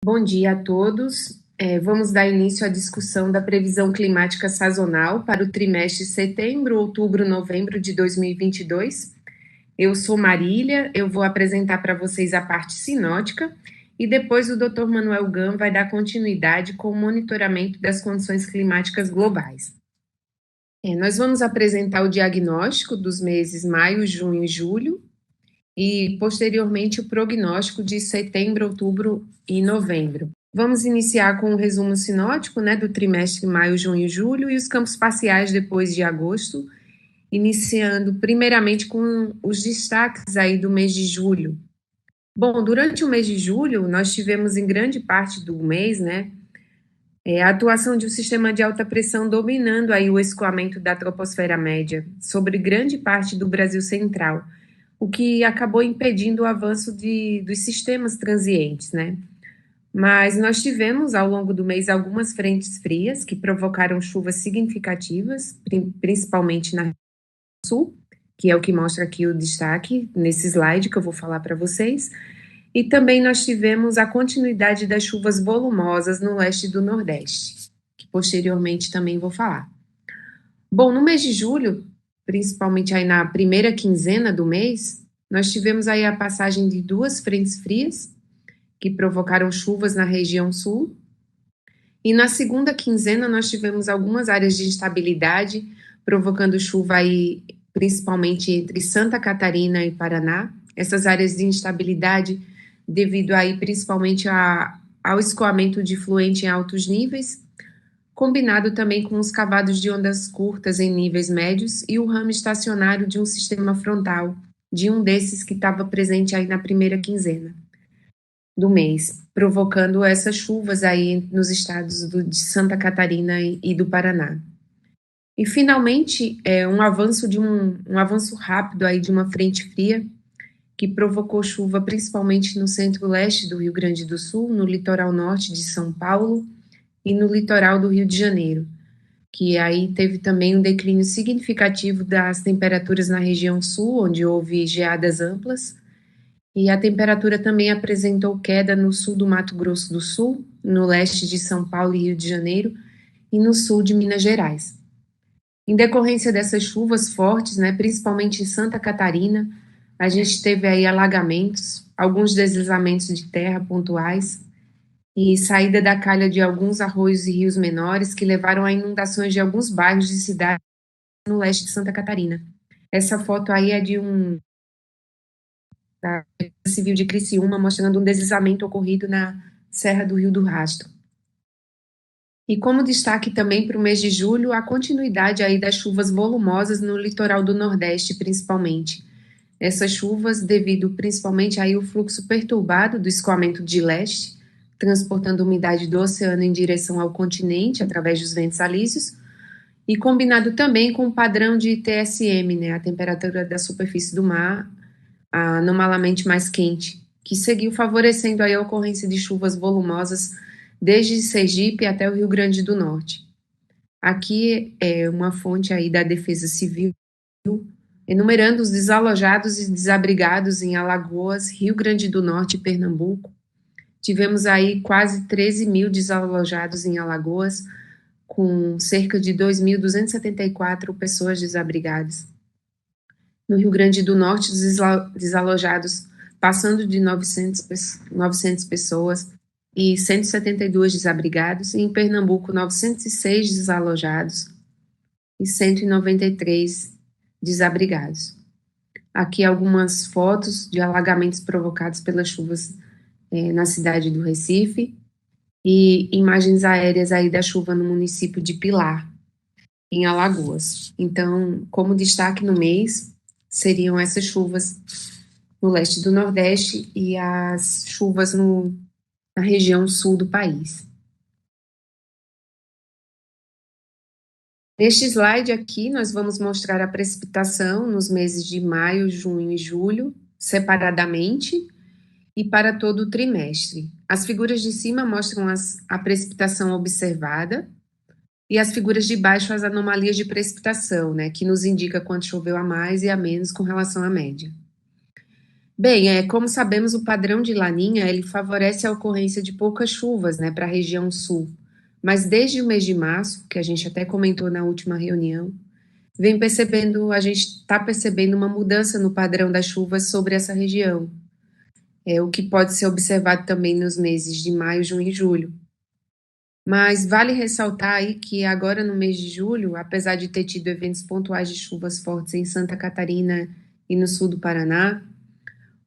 Bom dia a todos. Vamos dar início à discussão da previsão climática sazonal para o trimestre setembro, outubro, novembro de 2022. Eu sou Marília, eu vou apresentar para vocês a parte sinótica e depois o Dr. Manuel Gam vai dar continuidade com o monitoramento das condições climáticas globais. Nós vamos apresentar o diagnóstico dos meses maio, junho e julho e, posteriormente, o prognóstico de setembro, outubro e novembro. Vamos iniciar com um resumo sinótico, do trimestre maio, junho e julho e os campos parciais depois de agosto, iniciando primeiramente com os destaques aí do mês de julho. Bom, durante o mês de julho, nós tivemos em grande parte do mês, a atuação de um sistema de alta pressão dominando aí o escoamento da troposfera média sobre grande parte do Brasil central, o que acabou impedindo o avanço dos sistemas transientes, Mas nós tivemos ao longo do mês algumas frentes frias que provocaram chuvas significativas, principalmente na sul, que é o que mostra aqui o destaque nesse slide que eu vou falar para vocês. E também nós tivemos a continuidade das chuvas volumosas no leste do Nordeste, que posteriormente também vou falar. Bom, no mês de julho, principalmente aí na primeira quinzena do mês, nós tivemos aí a passagem de duas frentes frias, que provocaram chuvas na região sul. E na segunda quinzena nós tivemos algumas áreas de instabilidade, provocando chuva aí, principalmente entre Santa Catarina e Paraná. Essas áreas de instabilidade devido aí principalmente ao escoamento de fluente em altos níveis, combinado também com os cavados de ondas curtas em níveis médios e o ramo estacionário de um sistema frontal, de um desses que estava presente aí na primeira quinzena do mês, provocando essas chuvas aí nos estados de Santa Catarina e do Paraná. E finalmente, um avanço rápido aí de uma frente fria que provocou chuva principalmente no centro-leste do Rio Grande do Sul, no litoral norte de São Paulo e no litoral do Rio de Janeiro, que aí teve também um declínio significativo das temperaturas na região sul, onde houve geadas amplas, e a temperatura também apresentou queda no sul do Mato Grosso do Sul, no leste de São Paulo e Rio de Janeiro, e no sul de Minas Gerais. Em decorrência dessas chuvas fortes, principalmente em Santa Catarina, a gente teve aí alagamentos, alguns deslizamentos de terra pontuais e saída da calha de alguns arroios e rios menores que levaram a inundações de alguns bairros de cidades no leste de Santa Catarina. Essa foto aí é da Civil de Criciúma, mostrando um deslizamento ocorrido na Serra do Rio do Rastro. E como destaque também para o mês de julho, a continuidade aí das chuvas volumosas no litoral do Nordeste, principalmente. Essas chuvas, devido principalmente aí ao fluxo perturbado do escoamento de leste, transportando umidade do oceano em direção ao continente através dos ventos alísios, e combinado também com o padrão de TSM, a temperatura da superfície do mar anomalamente mais quente, que seguiu favorecendo aí a ocorrência de chuvas volumosas desde Sergipe até o Rio Grande do Norte. Aqui é uma fonte aí da Defesa Civil, enumerando os desalojados e desabrigados em Alagoas, Rio Grande do Norte e Pernambuco. Tivemos aí quase 13 mil desalojados em Alagoas, com cerca de 2.274 pessoas desabrigadas. No Rio Grande do Norte, os desalojados passando de 900 pessoas e 172 desabrigados, e em Pernambuco, 906 desalojados e 193 desabrigados. Aqui algumas fotos de alagamentos provocados pelas chuvas na cidade do Recife e imagens aéreas aí da chuva no município de Pilar, em Alagoas. Então, como destaque no mês, seriam essas chuvas no leste do Nordeste e as chuvas na região sul do país. Neste slide aqui, nós vamos mostrar a precipitação nos meses de maio, junho e julho, separadamente, e para todo o trimestre. As figuras de cima mostram a precipitação observada, e as figuras de baixo as anomalias de precipitação, que nos indica quanto choveu a mais e a menos com relação à média. Bem, como sabemos, o padrão de Laninha, ele favorece a ocorrência de poucas chuvas, né, para a região sul. Mas desde o mês de março, que a gente até comentou na última reunião, a gente está percebendo uma mudança no padrão das chuvas sobre essa região. É o que pode ser observado também nos meses de maio, junho e julho. Mas vale ressaltar aí que agora no mês de julho, apesar de ter tido eventos pontuais de chuvas fortes em Santa Catarina e no sul do Paraná,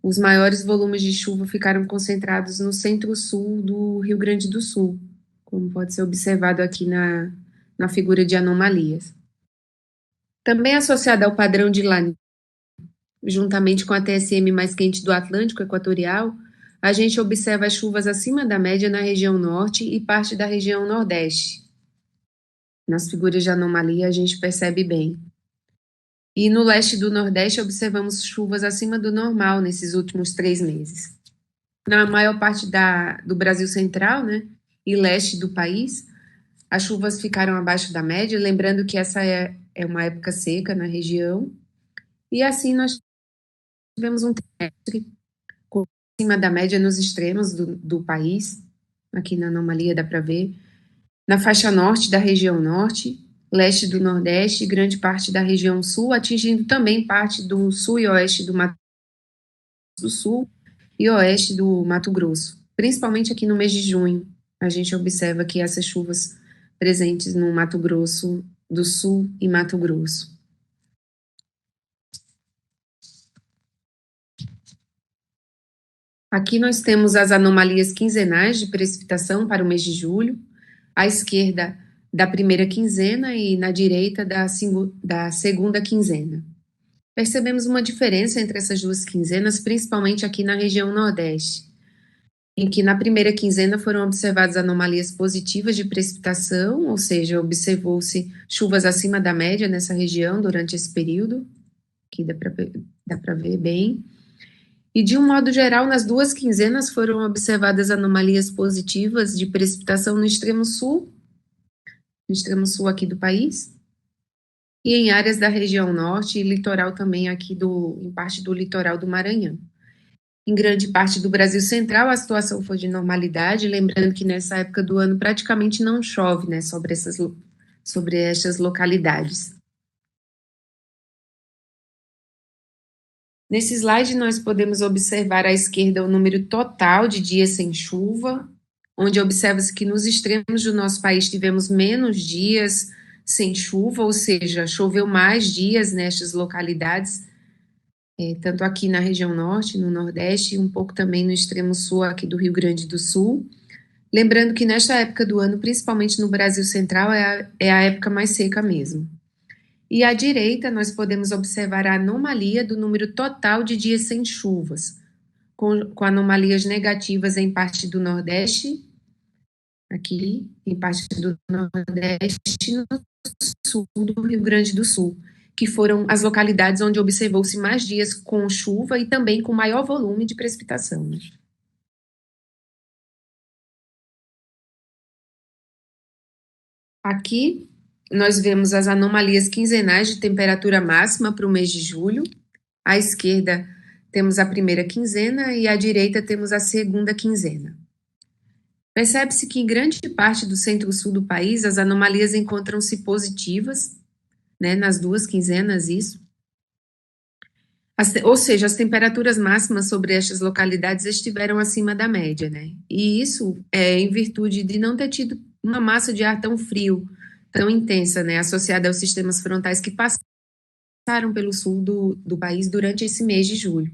os maiores volumes de chuva ficaram concentrados no centro-sul do Rio Grande do Sul, como pode ser observado aqui na figura de anomalias. Também associada ao padrão de La Niña, juntamente com a TSM mais quente do Atlântico Equatorial, a gente observa as chuvas acima da média na região norte e parte da região nordeste. Nas figuras de anomalia a gente percebe bem. E no leste do Nordeste observamos chuvas acima do normal nesses últimos 3 meses. Na maior parte do Brasil central, né, e leste do país, as chuvas ficaram abaixo da média, lembrando que essa é uma época seca na região. E assim nós tivemos um trimestre acima da média nos extremos do país. Aqui na anomalia dá para ver. Na faixa norte da região norte, leste do Nordeste e grande parte da região sul, atingindo também parte do sul e oeste do Mato Grosso do Sul e oeste do Mato Grosso, principalmente aqui no mês de junho. A gente observa que essas chuvas presentes no Mato Grosso do Sul e Mato Grosso. Aqui nós temos as anomalias quinzenais de precipitação para o mês de julho, à esquerda da primeira quinzena e na direita da segunda quinzena. Percebemos uma diferença entre essas duas quinzenas, principalmente aqui na região Nordeste, em que na primeira quinzena foram observadas anomalias positivas de precipitação, ou seja, observou-se chuvas acima da média nessa região durante esse período, que dá para ver bem. E, de um modo geral, nas duas quinzenas foram observadas anomalias positivas de precipitação no extremo sul aqui do país, e em áreas da região norte e litoral também aqui em parte do litoral do Maranhão. Em grande parte do Brasil central, a situação foi de normalidade, lembrando que nessa época do ano praticamente não chove, né, sobre essas localidades. Nesse slide, nós podemos observar à esquerda o número total de dias sem chuva, onde observa-se que nos extremos do nosso país tivemos menos dias sem chuva, ou seja, choveu mais dias nestas localidades, tanto aqui na região norte, no nordeste, e um pouco também no extremo sul aqui do Rio Grande do Sul. Lembrando que nesta época do ano, principalmente no Brasil central, é a época mais seca mesmo. E à direita, nós podemos observar a anomalia do número total de dias sem chuvas, com anomalias negativas em parte do Nordeste, aqui, em parte do Nordeste e no sul do Rio Grande do Sul, que foram as localidades onde observou-se mais dias com chuva e também com maior volume de precipitação. Aqui, nós vemos as anomalias quinzenais de temperatura máxima para o mês de julho. À esquerda temos a primeira quinzena e à direita temos a segunda quinzena. Percebe-se que em grande parte do centro-sul do país as anomalias encontram-se positivas, né, nas duas quinzenas, isso. Ou seja, as temperaturas máximas sobre estas localidades estiveram acima da média, né? E isso é em virtude de não ter tido uma massa de ar tão frio, tão intensa, né, associada aos sistemas frontais que passaram pelo sul do país durante esse mês de julho.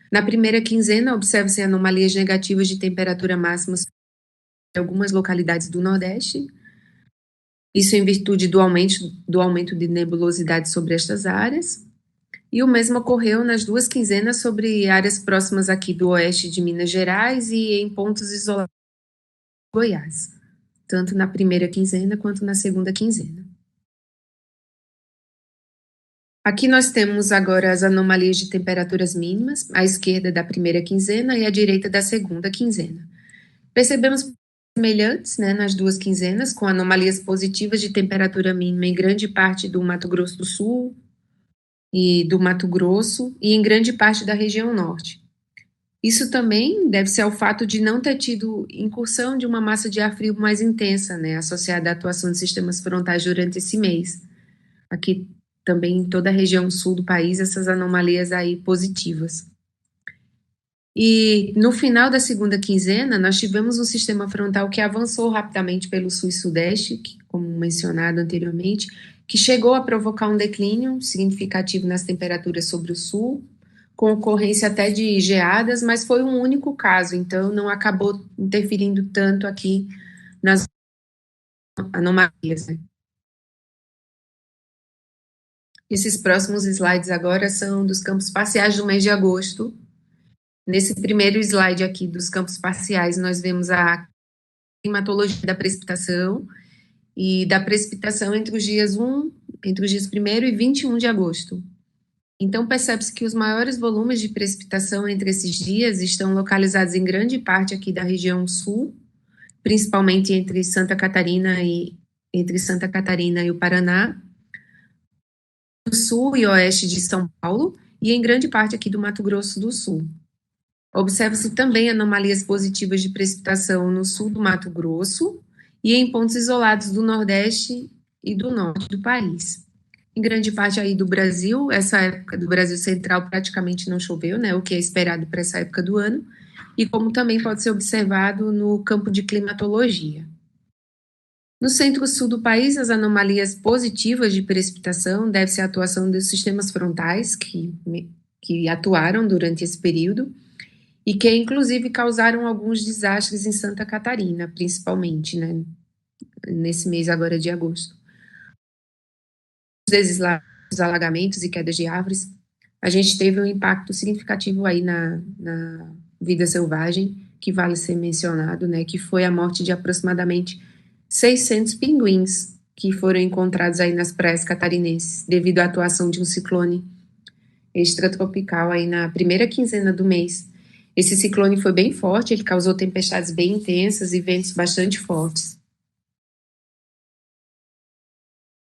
Na primeira quinzena, observam-se anomalias negativas de temperatura máxima em algumas localidades do Nordeste, isso em virtude do aumento de nebulosidade sobre estas áreas, e o mesmo ocorreu nas duas quinzenas sobre áreas próximas aqui do oeste de Minas Gerais e em pontos isolados de Goiás, tanto na primeira quinzena quanto na segunda quinzena. Aqui nós temos agora as anomalias de temperaturas mínimas, à esquerda da primeira quinzena e à direita da segunda quinzena. Percebemos semelhantes, né, nas duas quinzenas, com anomalias positivas de temperatura mínima em grande parte do Mato Grosso do Sul e do Mato Grosso e em grande parte da região norte. Isso também deve ser ao fato de não ter tido incursão de uma massa de ar frio mais intensa, né, associada à atuação de sistemas frontais durante esse mês. Aqui também em toda a região sul do país, essas anomalias aí positivas. E no final da segunda quinzena, nós tivemos um sistema frontal que avançou rapidamente pelo sul e sudeste, como mencionado anteriormente, que chegou a provocar um declínio significativo nas temperaturas sobre o sul, com ocorrência até de geadas, mas foi um único caso, então não acabou interferindo tanto aqui nas anomalias, né? Esses próximos slides agora são dos campos parciais do mês de agosto. Nesse primeiro slide aqui dos campos parciais, nós vemos a climatologia da precipitação e da precipitação entre os dias 1º e 21 de agosto. Então, percebe-se que os maiores volumes de precipitação entre esses dias estão localizados em grande parte aqui da região sul, principalmente entre Santa Catarina e o Paraná, no sul e oeste de São Paulo e em grande parte aqui do Mato Grosso do Sul. Observa-se também anomalias positivas de precipitação no sul do Mato Grosso e em pontos isolados do Nordeste e do Norte do país. Em grande parte aí do Brasil, essa época do Brasil Central praticamente não choveu, né, o que é esperado para essa época do ano, e como também pode ser observado no campo de climatologia. No centro-sul do país, as anomalias positivas de precipitação devem-se à atuação dos sistemas frontais que atuaram durante esse período, e que inclusive causaram alguns desastres em Santa Catarina, principalmente, né, nesse mês agora de agosto. Desses alagamentos e quedas de árvores, a gente teve um impacto significativo aí na vida selvagem, que vale ser mencionado, né, que foi a morte de aproximadamente 600 pinguins que foram encontrados aí nas praias catarinenses, devido à atuação de um ciclone extratropical aí na primeira quinzena do mês. Esse ciclone foi bem forte, ele causou tempestades bem intensas e ventos bastante fortes.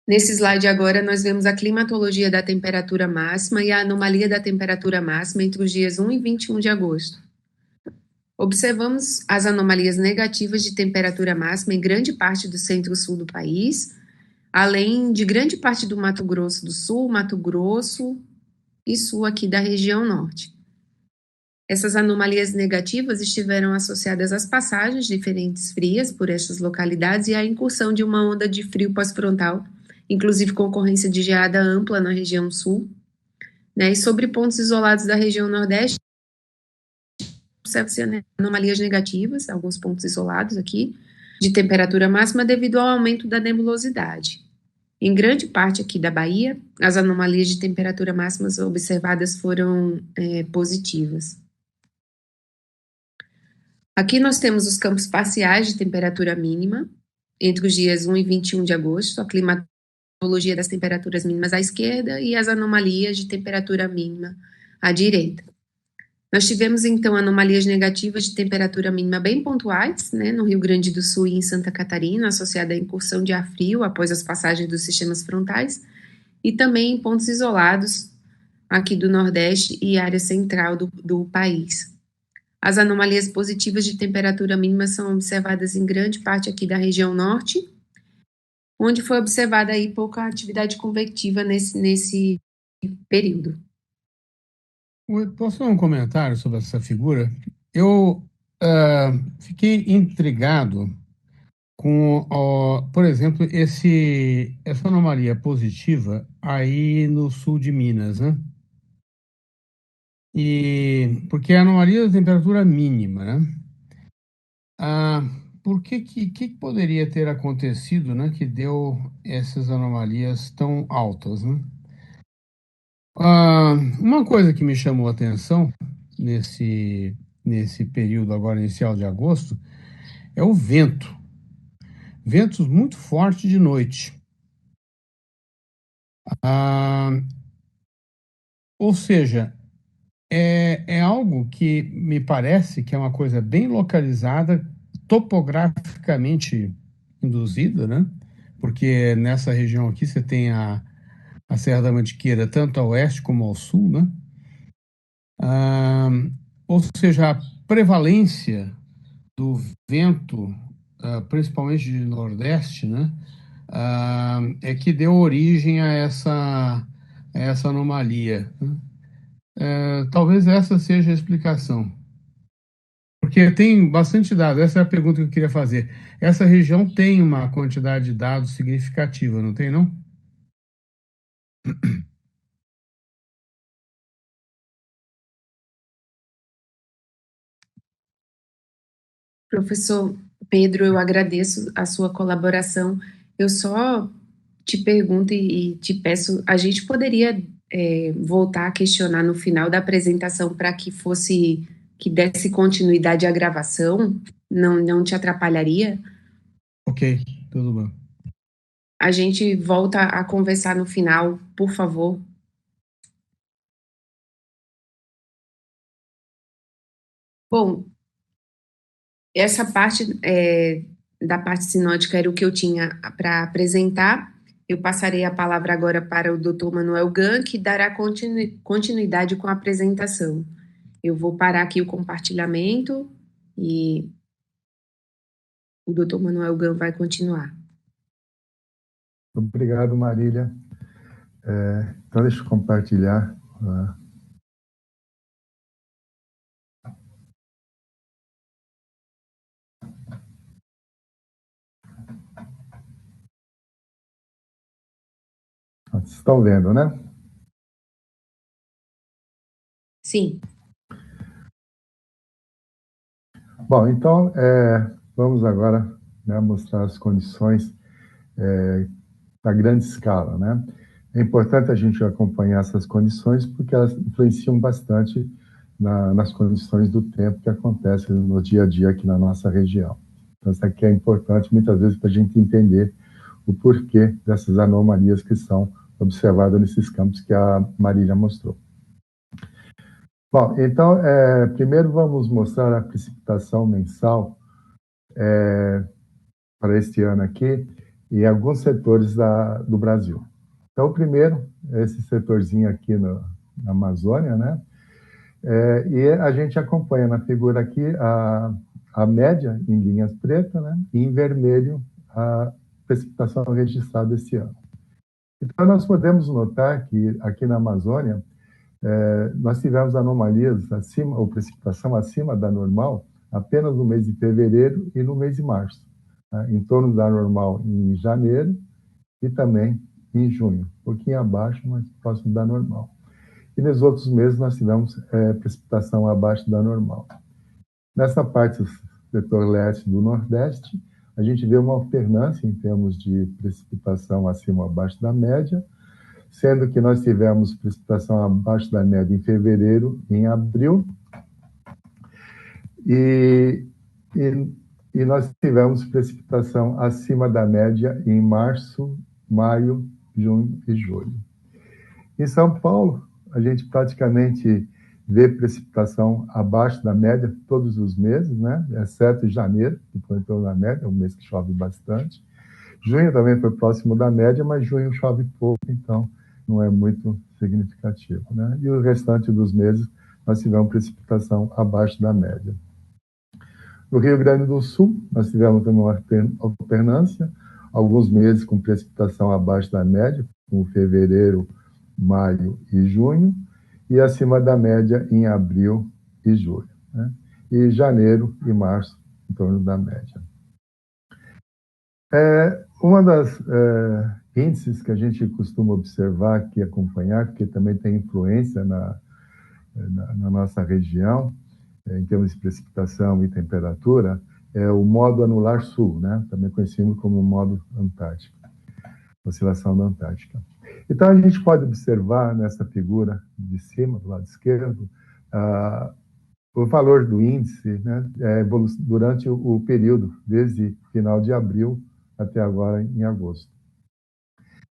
Nesse slide agora nós vemos a climatologia da temperatura máxima e a anomalia da temperatura máxima entre os dias 1 e 21 de agosto. Observamos as anomalias negativas de temperatura máxima em grande parte do centro-sul do país, além de grande parte do Mato Grosso do Sul, Mato Grosso e sul aqui da região norte. Essas anomalias negativas estiveram associadas às passagens de frentes frias por essas localidades e à incursão de uma onda de frio pós-frontal, inclusive com ocorrência de geada ampla na região sul, né? E sobre pontos isolados da região nordeste, observa-se anomalias negativas, alguns pontos isolados aqui, de temperatura máxima devido ao aumento da nebulosidade. Em grande parte aqui da Bahia, as anomalias de temperatura máximas observadas foram positivas. Aqui nós temos os campos parciais de temperatura mínima, entre os dias 1 e 21 de agosto, a climatologia das temperaturas mínimas à esquerda e as anomalias de temperatura mínima à direita. Nós tivemos, então, anomalias negativas de temperatura mínima bem pontuais, né, no Rio Grande do Sul e em Santa Catarina, associada à incursão de ar frio após as passagens dos sistemas frontais, e também em pontos isolados aqui do Nordeste e área central do país. As anomalias positivas de temperatura mínima são observadas em grande parte aqui da região norte, onde foi observada aí pouca atividade convectiva nesse período. Posso dar um comentário sobre essa figura? Eu fiquei intrigado com, por exemplo, essa anomalia positiva aí no sul de Minas, né? E porque é a anomalia da temperatura mínima, né? Ah, por que poderia ter acontecido, né, que deu essas anomalias tão altas, né? Uma coisa que me chamou a atenção nesse período agora inicial de agosto é o vento. Ventos muito fortes de noite. Ah, ou seja, é algo que me parece que é uma coisa bem localizada, topograficamente induzida, né? Porque nessa região aqui você tem a Serra da Mantiqueira tanto ao oeste como ao sul, né? Ah, ou seja, a prevalência do vento, principalmente de nordeste, né, é que deu origem a essa anomalia, né? Talvez essa seja a explicação. Porque tem bastante dados, essa é a pergunta que eu queria fazer. Essa região tem uma quantidade de dados significativa, não tem, não? Professor Pedro, eu agradeço a sua colaboração. Eu só te pergunto e te peço, a gente poderia voltar a questionar no final da apresentação para que desse continuidade à gravação? Não te atrapalharia? Ok, tudo bem. A gente volta a conversar no final, por favor. Bom, essa parte da parte sinótica era o que eu tinha para apresentar. Eu passarei a palavra agora para o Dr. Manuel Gan, que dará continuidade com a apresentação. Eu vou parar aqui o compartilhamento e o Dr. Manuel Gan vai continuar. Obrigado, Marília. Então, deixa eu compartilhar. Vocês estão vendo, né? Sim. Bom, então, vamos agora, né, mostrar as condições da grande escala, né? É importante a gente acompanhar essas condições porque elas influenciam bastante nas condições do tempo que acontece no dia a dia aqui na nossa região. Então, isso aqui é importante muitas vezes para a gente entender o porquê dessas anomalias que são observadas nesses campos que a Marília mostrou. Bom, então, primeiro vamos mostrar a precipitação mensal para este ano aqui em alguns setores do Brasil. Então, o primeiro, esse setorzinho aqui na Amazônia, né? E a gente acompanha na figura aqui a média em linhas pretas, né? E em vermelho a precipitação registrada esse ano. Então, nós podemos notar que aqui na Amazônia nós tivemos anomalias acima, ou precipitação acima da normal, apenas no mês de fevereiro e no mês de março, tá? Em torno da normal em janeiro e também em junho, um pouquinho abaixo, mas próximo da normal. E nos outros meses nós tivemos precipitação abaixo da normal. Nessa parte do setor leste do Nordeste, a gente vê uma alternância em termos de precipitação acima ou abaixo da média, sendo que nós tivemos precipitação abaixo da média em fevereiro e em abril, e nós tivemos precipitação acima da média em março, maio, junho e julho. Em São Paulo, a gente praticamente vê precipitação abaixo da média todos os meses, né? Exceto janeiro, que foi em torno da média, é um mês que chove bastante. Junho também foi próximo da média, mas junho chove pouco, então não é muito significativo, né? E o restante dos meses nós tivemos precipitação abaixo da média. No Rio Grande do Sul, nós tivemos também uma alternância, alguns meses com precipitação abaixo da média, como fevereiro, maio e junho, e acima da média em abril e julho, né? E janeiro e março em torno da média. Uma das índices que a gente costuma observar aqui, acompanhar, porque também tem influência na nossa região, em termos de precipitação e temperatura, é o modo anular sul, né? Também conhecido como modo Antártica, oscilação da Antártica. Então, a gente pode observar nessa figura de cima, do lado esquerdo, o valor do índice, né, durante o período, desde final de abril até agora em agosto.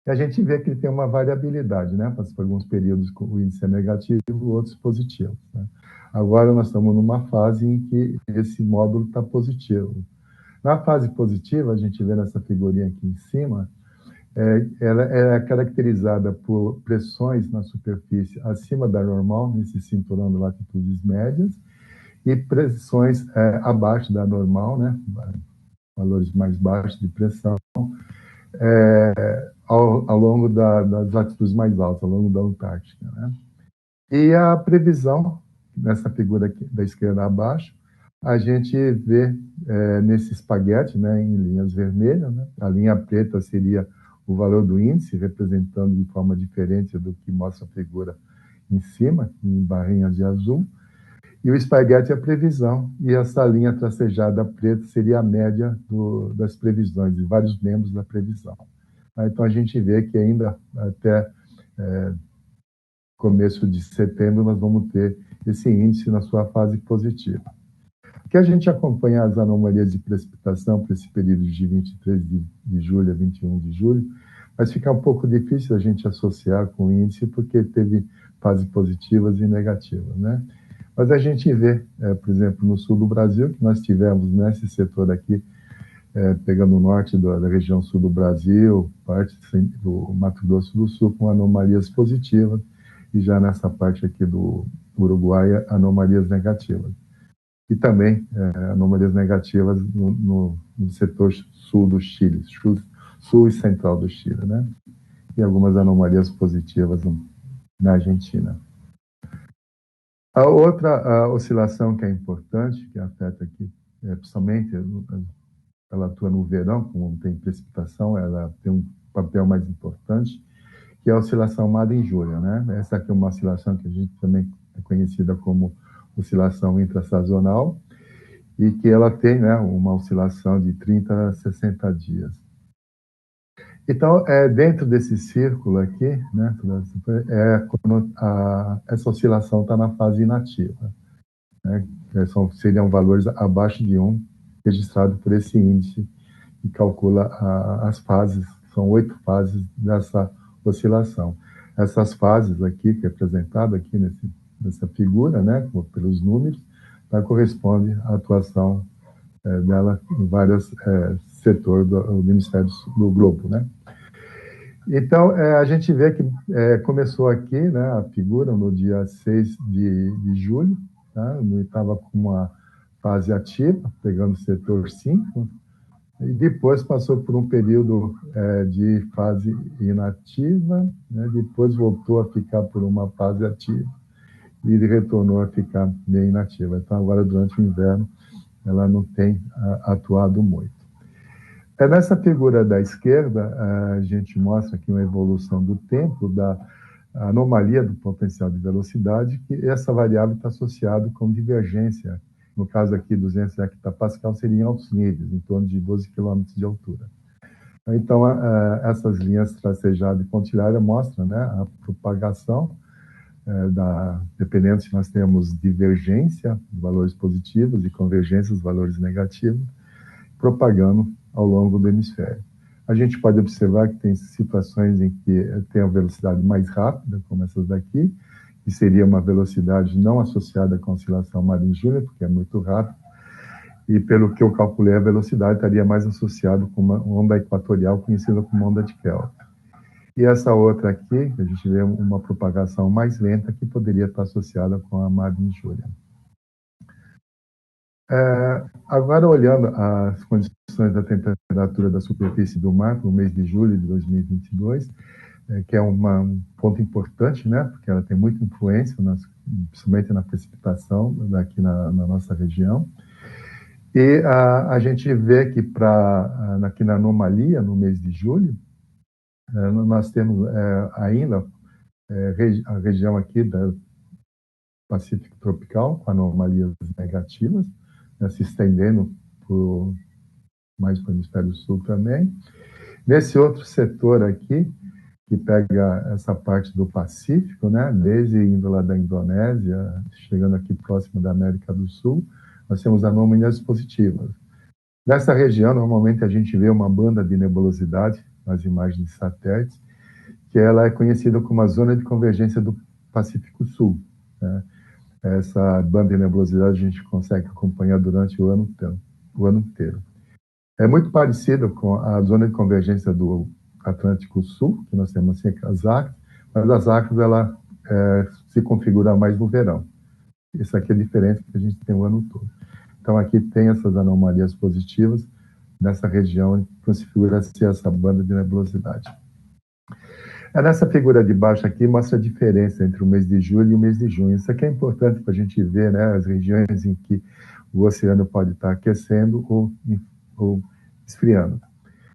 E a gente vê que ele tem uma variabilidade, né? Por alguns períodos o índice é negativo, outros positivo, né? Agora nós estamos numa fase em que esse módulo está positivo. Na fase positiva, a gente vê nessa figurinha aqui em cima, ela é caracterizada por pressões na superfície acima da normal, nesse cinturão de latitudes médias, e pressões abaixo da normal, né? Valores mais baixos de pressão, ao longo das latitudes mais altas, ao longo da Antártica, né? E a previsão, nessa figura aqui, da esquerda abaixo, a gente vê nesse espaguete, né, em linhas vermelhas, né? A linha preta seria o valor do índice, representando de forma diferente do que mostra a figura em cima, em barrinhas de azul, e o espaguete é a previsão, e essa linha tracejada preta seria a média das previsões, de vários membros da previsão. Então, a gente vê que ainda até começo de setembro nós vamos ter esse índice na sua fase positiva. Que a gente acompanha as anomalias de precipitação para esse período de 23 de julho a 21 de julho, mas fica um pouco difícil a gente associar com o índice, porque teve fases positivas e negativas, né? Mas a gente vê, por exemplo, no sul do Brasil, que nós tivemos nesse setor aqui, pegando o norte da região sul do Brasil, parte do Mato Grosso do Sul, com anomalias positivas, e já nessa parte aqui do Uruguai, anomalias negativas. E também anomalias negativas no setor sul do Chile, sul e central do Chile, né? E algumas anomalias positivas na Argentina. A outra oscilação que é importante, que afeta aqui, principalmente, ela atua no verão, como tem precipitação, ela tem um papel mais importante, que é a oscilação Madden-Julian, né? Essa aqui é uma oscilação que a gente também é conhecida como oscilação intrasazonal, e que ela tem, né, uma oscilação de 30 a 60 dias. Então, dentro desse círculo aqui, né, quando essa oscilação está na fase inativa, né, seriam valores abaixo de 1, registrado por esse índice, que calcula as fases, são 8 fases dessa oscilação. Essas fases aqui, que é representada aqui nessa figura, né, pelos números, corresponde à atuação dela em vários setores do hemisfério do globo, né? Então, a gente vê que começou aqui, né, a figura no dia 6 de julho, tá? Estava com uma fase ativa, pegando o setor 5, e depois passou por um período de fase inativa, né? Depois voltou a ficar por uma fase ativa, e retornou a ficar meio inativa. Então, agora, durante o inverno, ela não tem atuado muito. Nessa figura da esquerda, a gente mostra aqui uma evolução do tempo, da anomalia do potencial de velocidade, que essa variável está associada com divergência. No caso aqui, 200 hectopascal seria em altos níveis, em torno de 12 km de altura. Então, essas linhas tracejadas e pontilhadas mostram, né, a propagação dependendo se nós temos divergência de valores positivos e convergência dos valores negativos, propagando ao longo do hemisfério. A gente pode observar que tem situações em que tem a velocidade mais rápida, como essas daqui, que seria uma velocidade não associada com a oscilação Madden-Julian, porque é muito rápido, e pelo que eu calculei, a velocidade estaria mais associada com uma onda equatorial, conhecida como onda de Kelvin. E essa outra aqui, a gente vê uma propagação mais lenta, que poderia estar associada com a Madden-Julian. Agora, olhando as condições da temperatura da superfície do mar no mês de julho de 2022, que é um ponto importante, né, porque ela tem muita influência, principalmente na precipitação aqui na nossa região. E a gente vê que aqui na anomalia, no mês de julho, nós temos ainda a região aqui do Pacífico Tropical, com anomalias negativas, né, se estendendo mais para o hemisfério sul também. Nesse outro setor aqui, que pega essa parte do Pacífico, né, desde indo lá da Indonésia, chegando aqui próximo da América do Sul, nós temos anomalias positivas. Nessa região, normalmente a gente vê uma banda de nebulosidade nas imagens de satélites, que ela é conhecida como a zona de convergência do Pacífico Sul, né? Essa banda de nebulosidade a gente consegue acompanhar durante o ano inteiro. É muito parecido com a zona de convergência do Atlântico Sul, que nós temos assim, as Árticas, mas as Árticas ela se configura mais no verão. Isso aqui é diferente do que a gente tem o ano todo. Então, aqui tem essas anomalias positivas nessa região que configura-se essa banda de nebulosidade. Nessa figura de baixo aqui mostra a diferença entre o mês de julho e o mês de junho. Isso aqui é importante para a gente ver, né, as regiões em que o oceano pode estar aquecendo ou esfriando.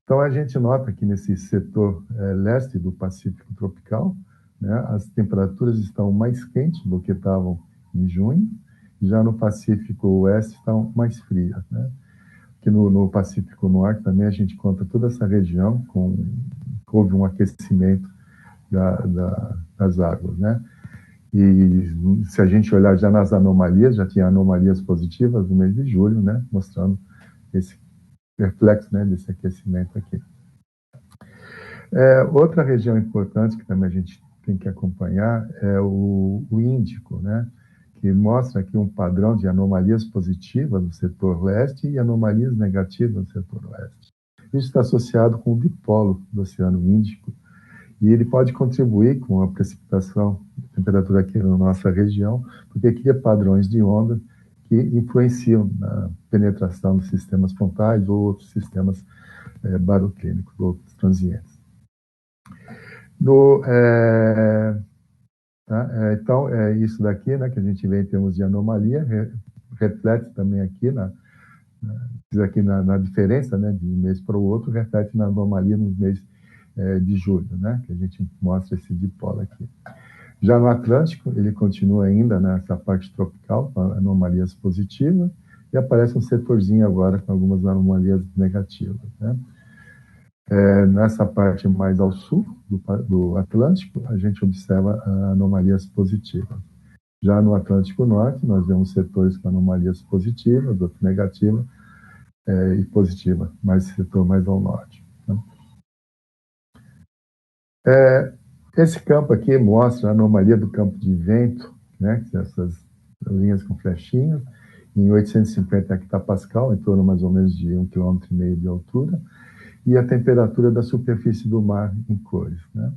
Então, a gente nota que nesse setor leste do Pacífico tropical, né, as temperaturas estão mais quentes do que estavam em junho, já no Pacífico Oeste estão mais frias, né? Que no Pacífico Norte também a gente conta toda essa região houve um aquecimento das águas, né? E se a gente olhar já nas anomalias, já tinha anomalias positivas no mês de julho, né? Mostrando esse reflexo, né, desse aquecimento aqui. Outra região importante que também a gente tem que acompanhar é o Índico, né? Que mostra aqui um padrão de anomalias positivas no setor leste e anomalias negativas no setor oeste. Isso está associado com o dipolo do Oceano Índico, e ele pode contribuir com a precipitação de temperatura aqui na nossa região, porque cria padrões de onda que influenciam na penetração dos sistemas pontais ou outros sistemas baroclínicos, outros transientes. Então, isso daqui, né, que a gente vê em termos de anomalia, reflete também aqui na diferença, né, de um mês para o outro, reflete na anomalia no mês de julho, né, que a gente mostra esse dipolo aqui. Já no Atlântico, ele continua ainda nessa parte tropical, com anomalias positivas, e aparece um setorzinho agora com algumas anomalias negativas, né. Nessa parte mais ao sul do Atlântico, a gente observa anomalias positivas. Já no Atlântico Norte, nós vemos setores com anomalias positivas, outros negativas e positivas, mas setor mais ao norte, né? Esse campo aqui mostra a anomalia do campo de vento, né, que são essas linhas com flechinhas, em 850 hectopascal, em torno mais ou menos de 1,5 km de altura, e a temperatura da superfície do mar em cores, né?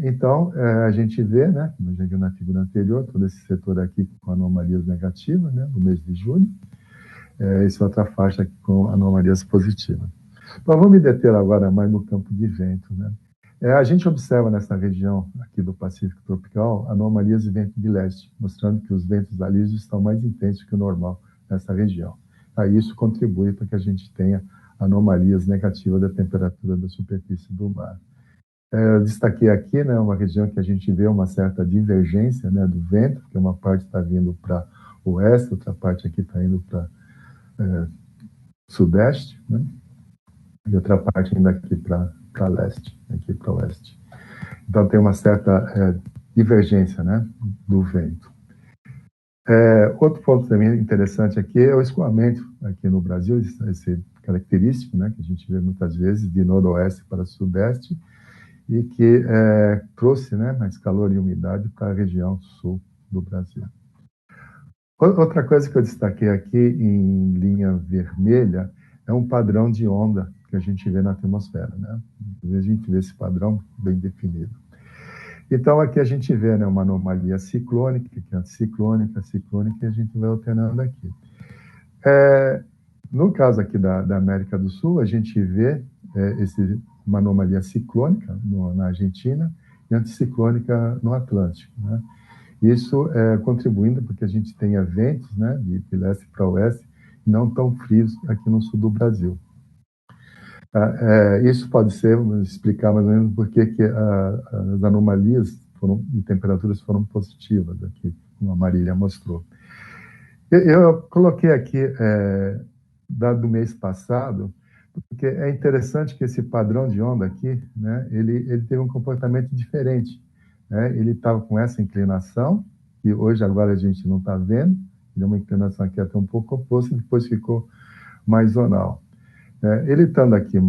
Então, a gente vê, né, como a gente viu na figura anterior, todo esse setor aqui com anomalias negativas, né, no mês de julho, essa outra faixa aqui com anomalias positivas. Então, vamos me deter agora mais no campo de vento, né? A gente observa nessa região aqui do Pacífico tropical anomalias de vento de leste, mostrando que os ventos alísios estão mais intensos que o normal nessa região. Aí isso contribui para que a gente tenha anomalias negativas da temperatura da superfície do mar. Eu destaquei aqui, né, uma região que a gente vê uma certa divergência, né, do vento, que uma parte está vindo para oeste, outra parte aqui está indo para sudeste, né, e outra parte indo aqui para leste, aqui para oeste. Então tem uma certa divergência, né, do vento. Outro ponto também interessante aqui é o escoamento aqui no Brasil, esse característico, né, que a gente vê muitas vezes de noroeste para sudeste, e que trouxe, né, mais calor e umidade para a região sul do Brasil. Outra coisa que eu destaquei aqui em linha vermelha é um padrão de onda que a gente vê na atmosfera, né? Às vezes a gente vê esse padrão bem definido. Então, aqui a gente vê, né, uma anomalia ciclônica, que é anticiclônica, ciclônica, e a gente vai alternando aqui. No caso aqui da América do Sul, a gente vê uma anomalia ciclônica na Argentina e anticiclônica no Atlântico, né? Isso contribuindo para que a gente tenha ventos, né, de leste para oeste, não tão frios aqui no sul do Brasil. Isso pode ser, explicar mais ou menos por que as anomalias de temperaturas foram positivas aqui, como a Marília mostrou. Eu coloquei aqui dado do mês passado, porque é interessante que esse padrão de onda aqui, né, ele teve um comportamento diferente, né? Ele estava com essa inclinação, que hoje agora a gente não está vendo, ele é uma inclinação aqui até um pouco oposta, e depois ficou mais zonal. Ele estando aqui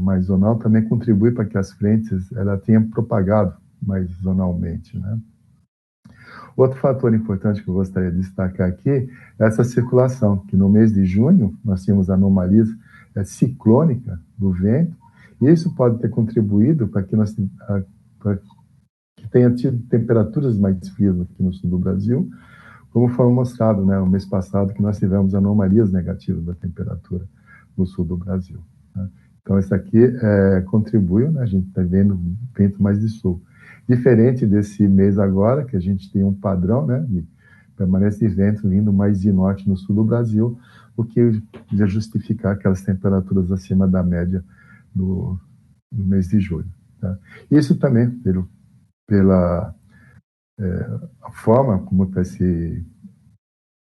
mais zonal também contribui para que as frentes ela tenham propagado mais zonalmente, né? Outro fator importante que eu gostaria de destacar aqui é essa circulação, que no mês de junho nós tínhamos anomalias ciclônica do vento, e isso pode ter contribuído para que tenha tido temperaturas mais frias aqui no sul do Brasil, como foi mostrado, né, no mês passado, que nós tivemos anomalias negativas da temperatura no sul do Brasil. Né? Então, isso aqui contribuiu, né, a gente está vendo vento mais de sul. Diferente desse mês agora, que a gente tem um padrão, né, de permanência de vento vindo mais de norte no sul do Brasil, o que ia justificar aquelas temperaturas acima da média no mês de julho. Tá? Isso também pela forma como está esse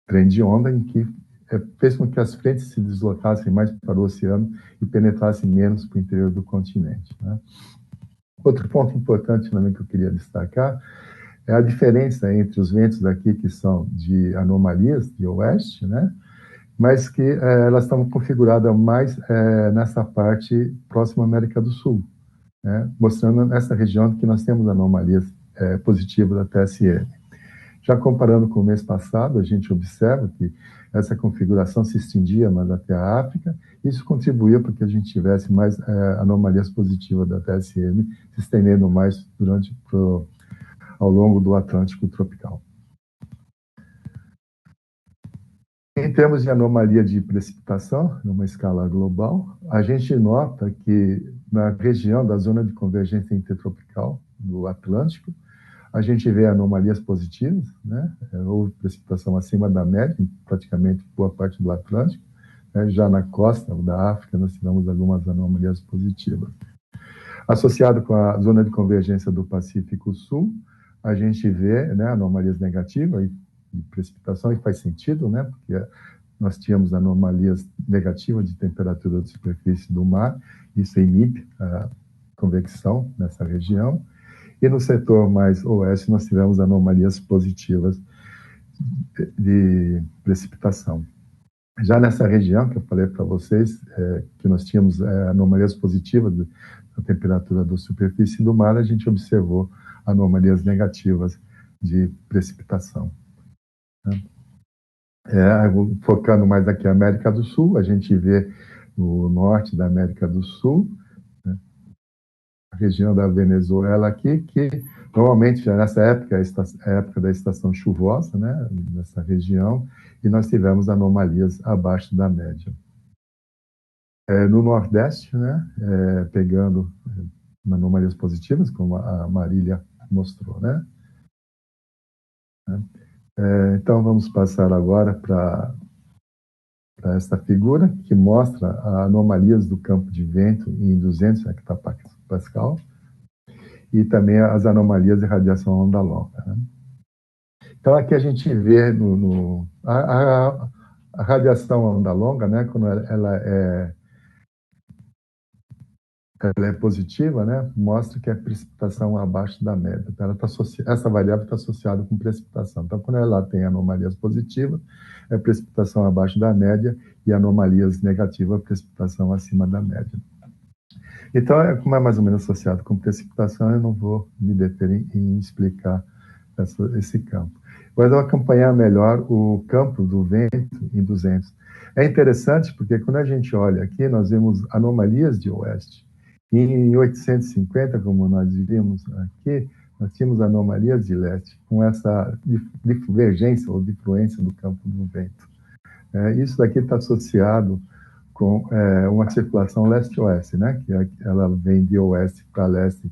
trem de onda, em que fez com que as frentes se deslocassem mais para o oceano e penetrassem menos para o interior do continente. Né? Outro ponto importante também que eu queria destacar é a diferença entre os ventos aqui, que são de anomalias de oeste, né? Mas que elas estão configuradas mais nessa parte próxima à América do Sul, né? Mostrando nessa região que nós temos anomalias positivas da TSM. Já comparando com o mês passado, a gente observa que essa configuração se estendia mais até a África. Isso contribuía para que a gente tivesse mais anomalias positivas da TSM, se estendendo mais ao longo do Atlântico tropical. Em termos de anomalia de precipitação, numa escala global, a gente nota que na região da zona de convergência intertropical do Atlântico, a gente vê anomalias positivas, né? Houve precipitação acima da média, em praticamente boa parte do Atlântico. Né? Já na costa da África, nós tivemos algumas anomalias positivas. Associado com a zona de convergência do Pacífico Sul, a gente vê, né, anomalias negativas de precipitação, e faz sentido, né, porque nós tínhamos anomalias negativas de temperatura da superfície do mar, isso inibe a convecção nessa região. E no setor mais oeste, nós tivemos anomalias positivas de precipitação. Já nessa região, que eu falei para vocês, que nós tínhamos anomalias positivas da temperatura da superfície do mar, a gente observou anomalias negativas de precipitação. Focando mais aqui na América do Sul, a gente vê no norte da América do Sul, né, a região da Venezuela aqui, que normalmente nessa época é a época da estação chuvosa, né, nessa região, e nós tivemos anomalias abaixo da média. No Nordeste, né, pegando anomalias positivas, como a Marília mostrou, né? Então, vamos passar agora para esta figura, que mostra anomalias do campo de vento em 200 hectopascal e também as anomalias de radiação onda longa. Né? Então, aqui a gente vê a radiação onda longa, né, quando ela é positiva, né, mostra que é precipitação abaixo da média. Então, essa variável está associada com precipitação. Então, quando ela tem anomalias positivas, é precipitação abaixo da média, e anomalias negativas, precipitação acima da média. Então, como é mais ou menos associado com precipitação, eu não vou me deter em explicar esse campo. Mas eu vou acompanhar melhor o campo do vento em 200. É interessante porque quando a gente olha aqui, nós vemos anomalias de oeste. E em 850, como nós vimos aqui, nós tínhamos anomalias de leste, com essa divergência ou difluência do campo do vento. Isso daqui está associado com uma circulação leste-oeste, né? Que ela vem de oeste para leste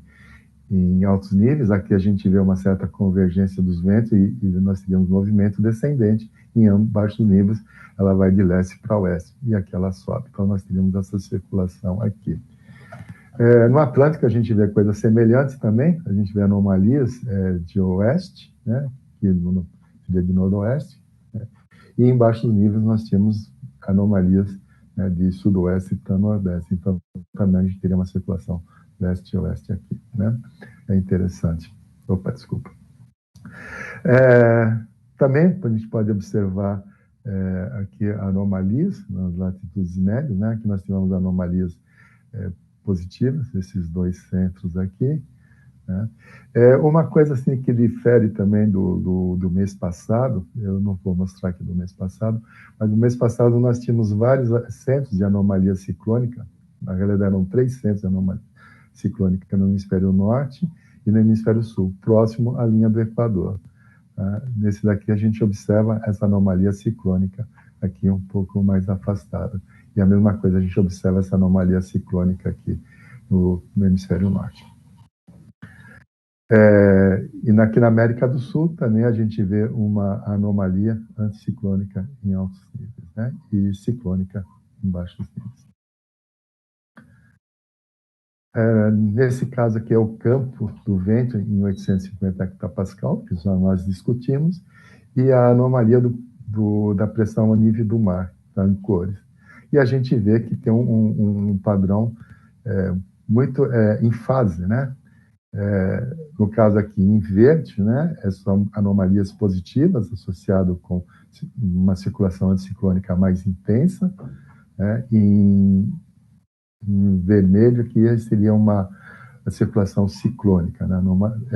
em altos níveis. Aqui a gente vê uma certa convergência dos ventos e nós tivemos movimento descendente em baixos níveis, ela vai de leste para oeste, e aqui ela sobe. Então, nós tivemos essa circulação aqui. No Atlântico, a gente vê coisas semelhantes também, a gente vê anomalias de oeste, né, que seria de noroeste, né, e em baixos níveis nós temos anomalias, né, de sudoeste para nordeste. Então, também a gente teria uma circulação leste e oeste aqui, né? É interessante. Opa, desculpa. Também a gente pode observar aqui anomalias nas latitudes médias, né? Aqui nós tivemos anomalias positivas, esses dois centros aqui, né? Uma coisa assim que difere também do mês passado, eu não vou mostrar aqui do mês passado, mas no mês passado nós tínhamos vários centros de anomalia ciclônica. Na realidade eram 3 centros de anomalia ciclônica no hemisfério norte e no hemisfério sul, próximo à linha do Equador. Nesse daqui a gente observa essa anomalia ciclônica aqui um pouco mais afastada. E a mesma coisa, a gente observa essa anomalia ciclônica aqui no hemisfério norte. Aqui na América do Sul também a gente vê uma anomalia anticiclônica em altos níveis, né? E ciclônica em baixos níveis. Nesse caso aqui é o campo do vento em 850 hectopascal, que nós discutimos, e a anomalia da pressão a nível do mar, tá, em cores. E a gente vê que tem um padrão muito em fase, né? No caso aqui em verde, né, são anomalias positivas associadas com uma circulação anticiclônica mais intensa, né? Em vermelho aqui seria uma circulação ciclônica, né?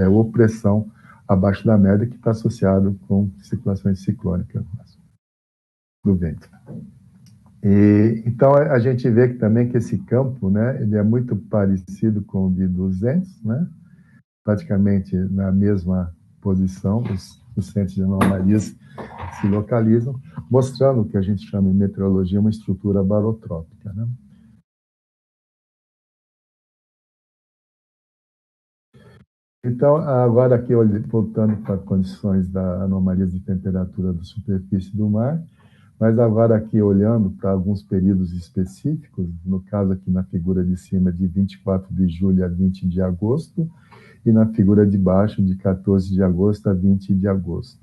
Opressão abaixo da média que está associado com circulações ciclônicas do vento. Então a gente vê que também que esse campo, né, ele é muito parecido com o de 200, né? Praticamente na mesma posição, os centros de anomalias se localizam, mostrando o que a gente chama em meteorologia uma estrutura barotrópica, né? Então, agora aqui, voltando para condições da anomalia de temperatura da superfície do mar, mas agora aqui olhando para alguns períodos específicos, no caso aqui na figura de cima, de 24 de julho a 20 de agosto, e na figura de baixo, de 14 de agosto a 20 de agosto.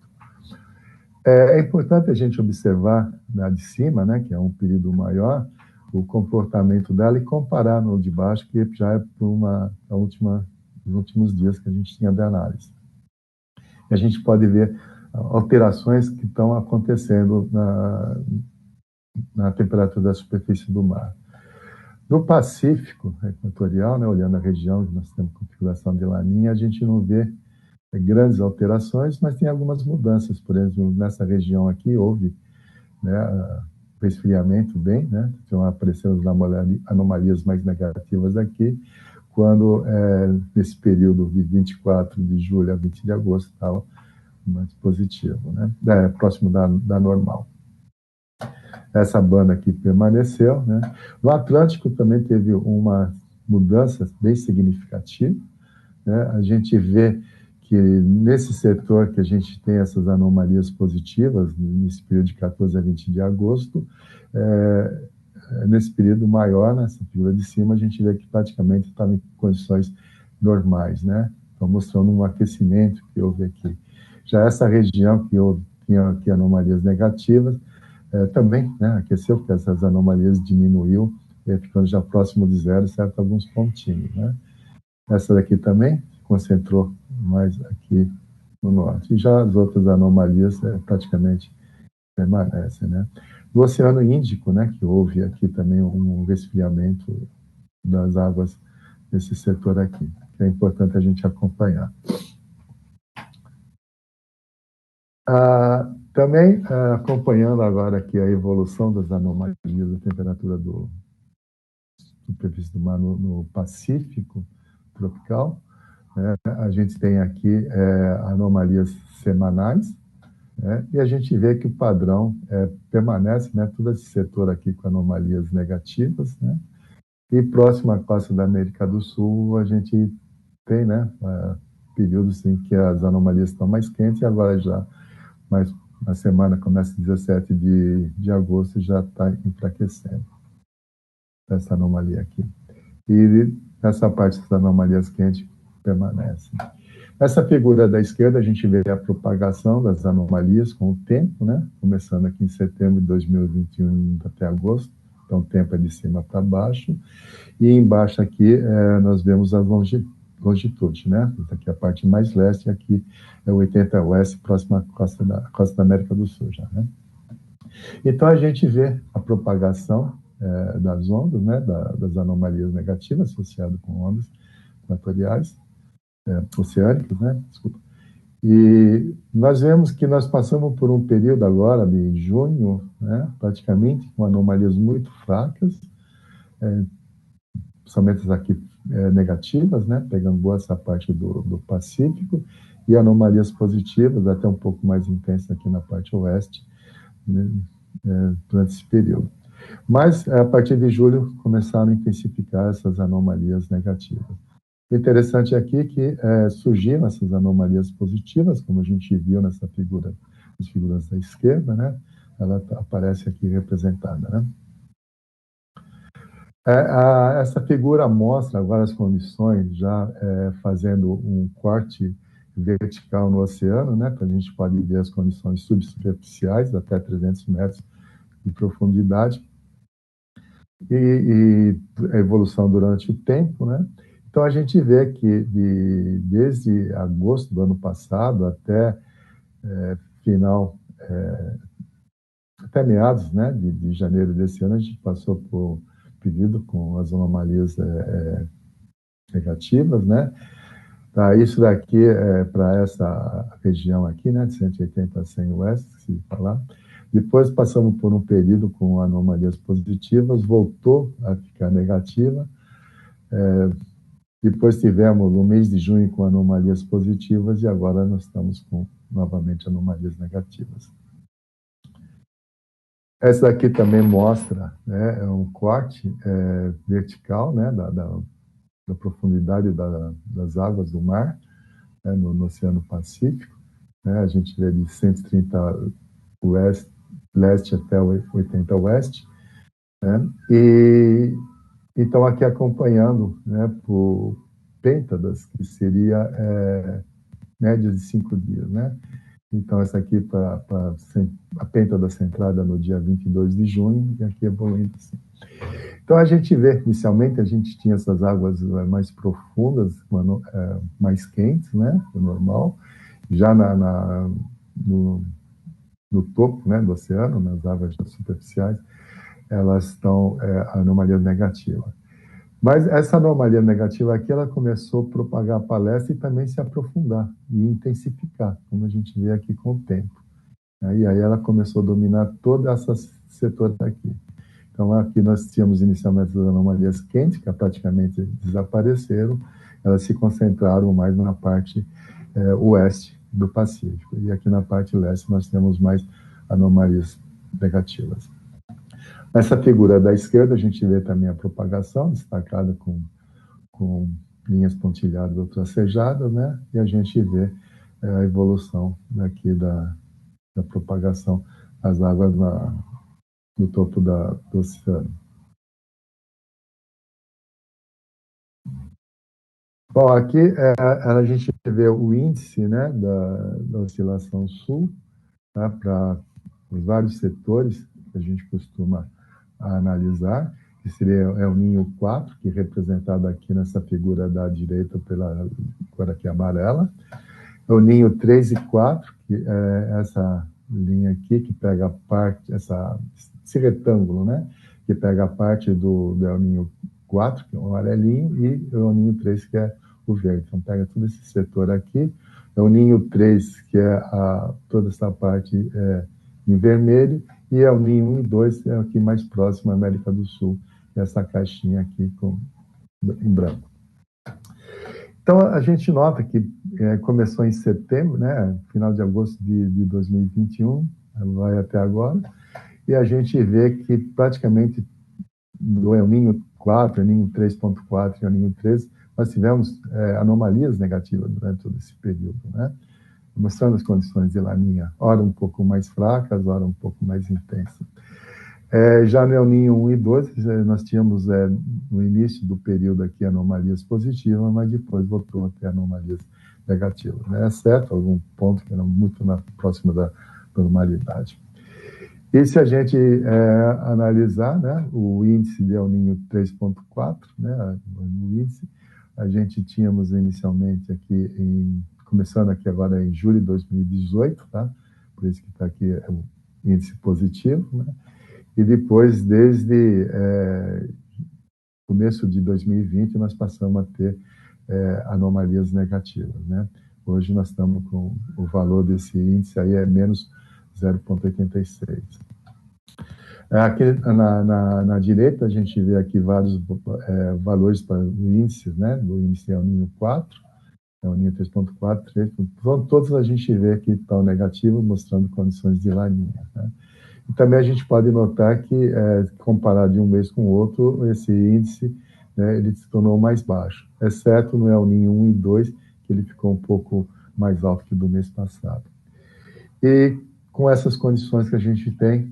É importante a gente observar na de cima, né, que é um período maior, o comportamento dela e comparar no de baixo, que já é nos últimos dias que a gente tinha de análise. E a gente pode ver alterações que estão acontecendo na temperatura da superfície do mar. No Pacífico equatorial, né, olhando a região que nós temos configuração de laninha, a gente não vê grandes alterações, mas tem algumas mudanças. Por exemplo, nessa região aqui houve, né, resfriamento bem, né, estão aparecendo anomalias mais negativas aqui, quando nesse período de 24 de julho a 20 de agosto estava mais positivo, né, próximo da normal. Essa banda aqui permaneceu, né. No Atlântico também teve uma mudança bem significativa, né. A gente vê que nesse setor que a gente tem essas anomalias positivas, nesse período de 14 a 20 de agosto, nesse período maior, nessa figura de cima, a gente vê que praticamente estava em condições normais, né? Então, mostrando um aquecimento que houve aqui. Já essa região que tinha aqui anomalias negativas, também, né, aqueceu, porque essas anomalias diminuiu, ficando já próximo de zero, certo? Alguns pontinhos, né? Essa daqui também concentrou mais aqui no norte. E já as outras anomalias praticamente permanecem, né? No Oceano Índico, né, que houve aqui também um resfriamento das águas nesse setor aqui, que é importante a gente acompanhar. Também acompanhando agora aqui a evolução das anomalias da temperatura da superfície do mar no Pacífico tropical, a gente tem aqui anomalias semanais, e a gente vê que o padrão permanece, né, todo esse setor aqui com anomalias negativas, né, e próximo à costa da América do Sul a gente tem, né, períodos em que as anomalias estão mais quentes, e agora já mais na semana começa 17 de agosto já está enfraquecendo essa anomalia aqui. E essa parte das anomalias quentes permanece. Nessa figura da esquerda, a gente vê a propagação das anomalias com o tempo, né? Começando aqui em setembro de 2021 até agosto, então o tempo é de cima para baixo. E embaixo aqui nós vemos a longitude, né? Aqui a parte mais leste, aqui é o 80 oeste, próximo à costa da América do Sul já, né? Então a gente vê a propagação das ondas, né? Das anomalias negativas associadas com ondas equatoriais, oceânicas, né? Desculpa. E nós vemos que nós passamos por um período agora de junho, né? Praticamente com anomalias muito fracas, somente aqui negativas, né? Pegando boa essa parte do Pacífico, e anomalias positivas, até um pouco mais intensa aqui na parte oeste, né, durante esse período. Mas, a partir de julho, começaram a intensificar essas anomalias negativas. O interessante aqui é que surgiram essas anomalias positivas, como a gente viu nessa figura, as figuras da esquerda, né? Ela aparece aqui representada, né? Essa figura mostra várias condições, já fazendo um corte vertical no oceano, né? Para a gente pode ver as condições subsuperficiais, até 300 metros de profundidade, e a evolução durante o tempo, né? Então, a gente vê que desde agosto do ano passado até até meados, né, de janeiro desse ano, a gente passou por período com as anomalias negativas, né? Tá, isso daqui é para essa região aqui, né, de 180 a 100 oeste, se falar. Depois passamos por um período com anomalias positivas, voltou a ficar negativa. Depois tivemos no mês de junho com anomalias positivas e agora nós estamos com novamente anomalias negativas. Essa aqui também mostra, né, um corte vertical, né, da profundidade das águas do mar, né, no Oceano Pacífico. Né, a gente vê de 130 leste até 80 oeste. Né, e então aqui acompanhando, né, por pêntadas, que seria médias de 5 dias, né? Então, essa aqui para a pêntada centrada no dia 22 de junho, e aqui evoluindo assim. Então, a gente vê, inicialmente, a gente tinha essas águas mais profundas, mais quentes, né, do normal, já no topo, né, do oceano, nas águas superficiais, elas estão anomalia negativa. Mas essa anomalia negativa aqui, ela começou a propagar a palestra e também se aprofundar e intensificar, como a gente vê aqui com o tempo. E aí ela começou a dominar todo esse setor aqui. Então, aqui nós tínhamos inicialmente as anomalias quentes, que praticamente desapareceram, elas se concentraram mais na parte oeste do Pacífico. E aqui na parte leste nós temos mais anomalias negativas. Nessa figura da esquerda, a gente vê também a propagação, destacada com linhas pontilhadas ou tracejadas, né? E a gente vê a evolução daqui da propagação das águas no topo do oceano. Bom, aqui a gente vê o índice, né, da oscilação sul, tá, para os vários setores que a gente costuma analisar, que seria o ninho 4, que é representado aqui nessa figura da direita pela cor aqui amarela, o ninho 3 e 4, que é essa linha aqui, que pega a parte, esse retângulo, né, que pega a parte do El Ninho 4, que é o amarelinho, e o El Ninho 3, que é o verde. Então, pega todo esse setor aqui, o Ninho 3, que é toda essa parte em vermelho, e o Ninho 1 e 2, é aqui mais próximo à América do Sul, que é essa caixinha aqui em branco. Então, a gente nota que começou em setembro, né, final de agosto de 2021, vai até agora, e a gente vê que praticamente do El Ninho 4, El Ninho 3.4 e El Ninho 3, nós tivemos anomalias negativas durante todo esse período, né, mostrando as condições de Laninha, ora um pouco mais fracas, ora um pouco mais intensas. Já no El Ninho 1 e 2, nós tínhamos no início do período aqui anomalias positivas, mas depois voltou a ter anomalias negativas, né? Exceto algum ponto que era muito próximo da normalidade. E se a gente analisar, né, o índice de El Ninho 3.4, né, o índice, a gente tínhamos inicialmente aqui, começando aqui agora em julho de 2018, tá? Por isso que está aqui o índice positivo, né? E depois, desde começo de 2020, nós passamos a ter anomalias negativas, né? Hoje nós estamos com o valor desse índice aí menos 0,86. Aqui na direita, a gente vê aqui vários valores para o índice, né? Do índice El Ninho 4, o Ninho 3.4, 3. Então, todos a gente vê que estão negativos, mostrando condições de laninha, né? E também a gente pode notar que, comparado de um mês com o outro, esse índice, né, ele se tornou mais baixo, exceto no El Niño 1 e 2, que ele ficou um pouco mais alto que do mês passado. E com essas condições que a gente tem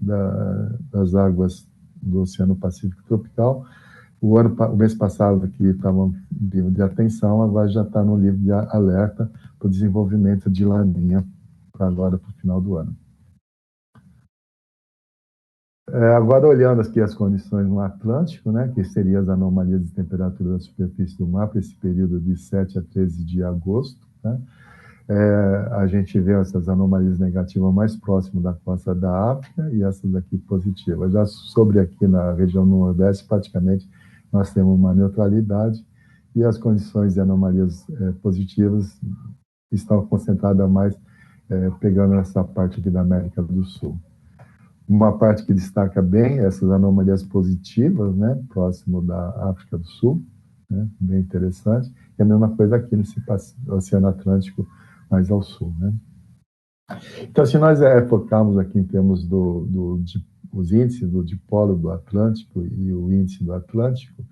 das águas do Oceano Pacífico Tropical, o mês passado que estava no livro de atenção, agora já está no livro de alerta para o desenvolvimento de laninha agora para o final do ano. Agora, olhando aqui as condições no Atlântico, né, que seriam as anomalias de temperatura da superfície do mar para esse período de 7 a 13 de agosto, né, a gente vê essas anomalias negativas mais próximo da costa da África e essas aqui positivas. Já sobre aqui na região nordeste, praticamente, nós temos uma neutralidade e as condições de anomalias positivas estão concentradas mais pegando essa parte aqui da América do Sul. Uma parte que destaca bem essas anomalias positivas, né, próximo da África do Sul, né, bem interessante, e a mesma coisa aqui nesse Oceano Atlântico mais ao sul, né. Então, se nós focarmos aqui em termos os índices do dipolo do Atlântico e o índice do Atlântico,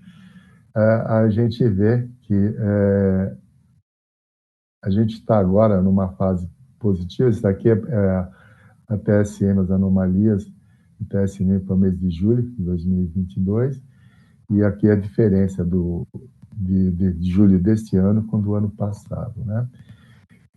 a gente vê que a gente está agora numa fase positiva. Isso aqui a TSM, as anomalias do TSM para o mês de julho de 2022, e aqui a diferença de julho deste ano com do ano passado, né?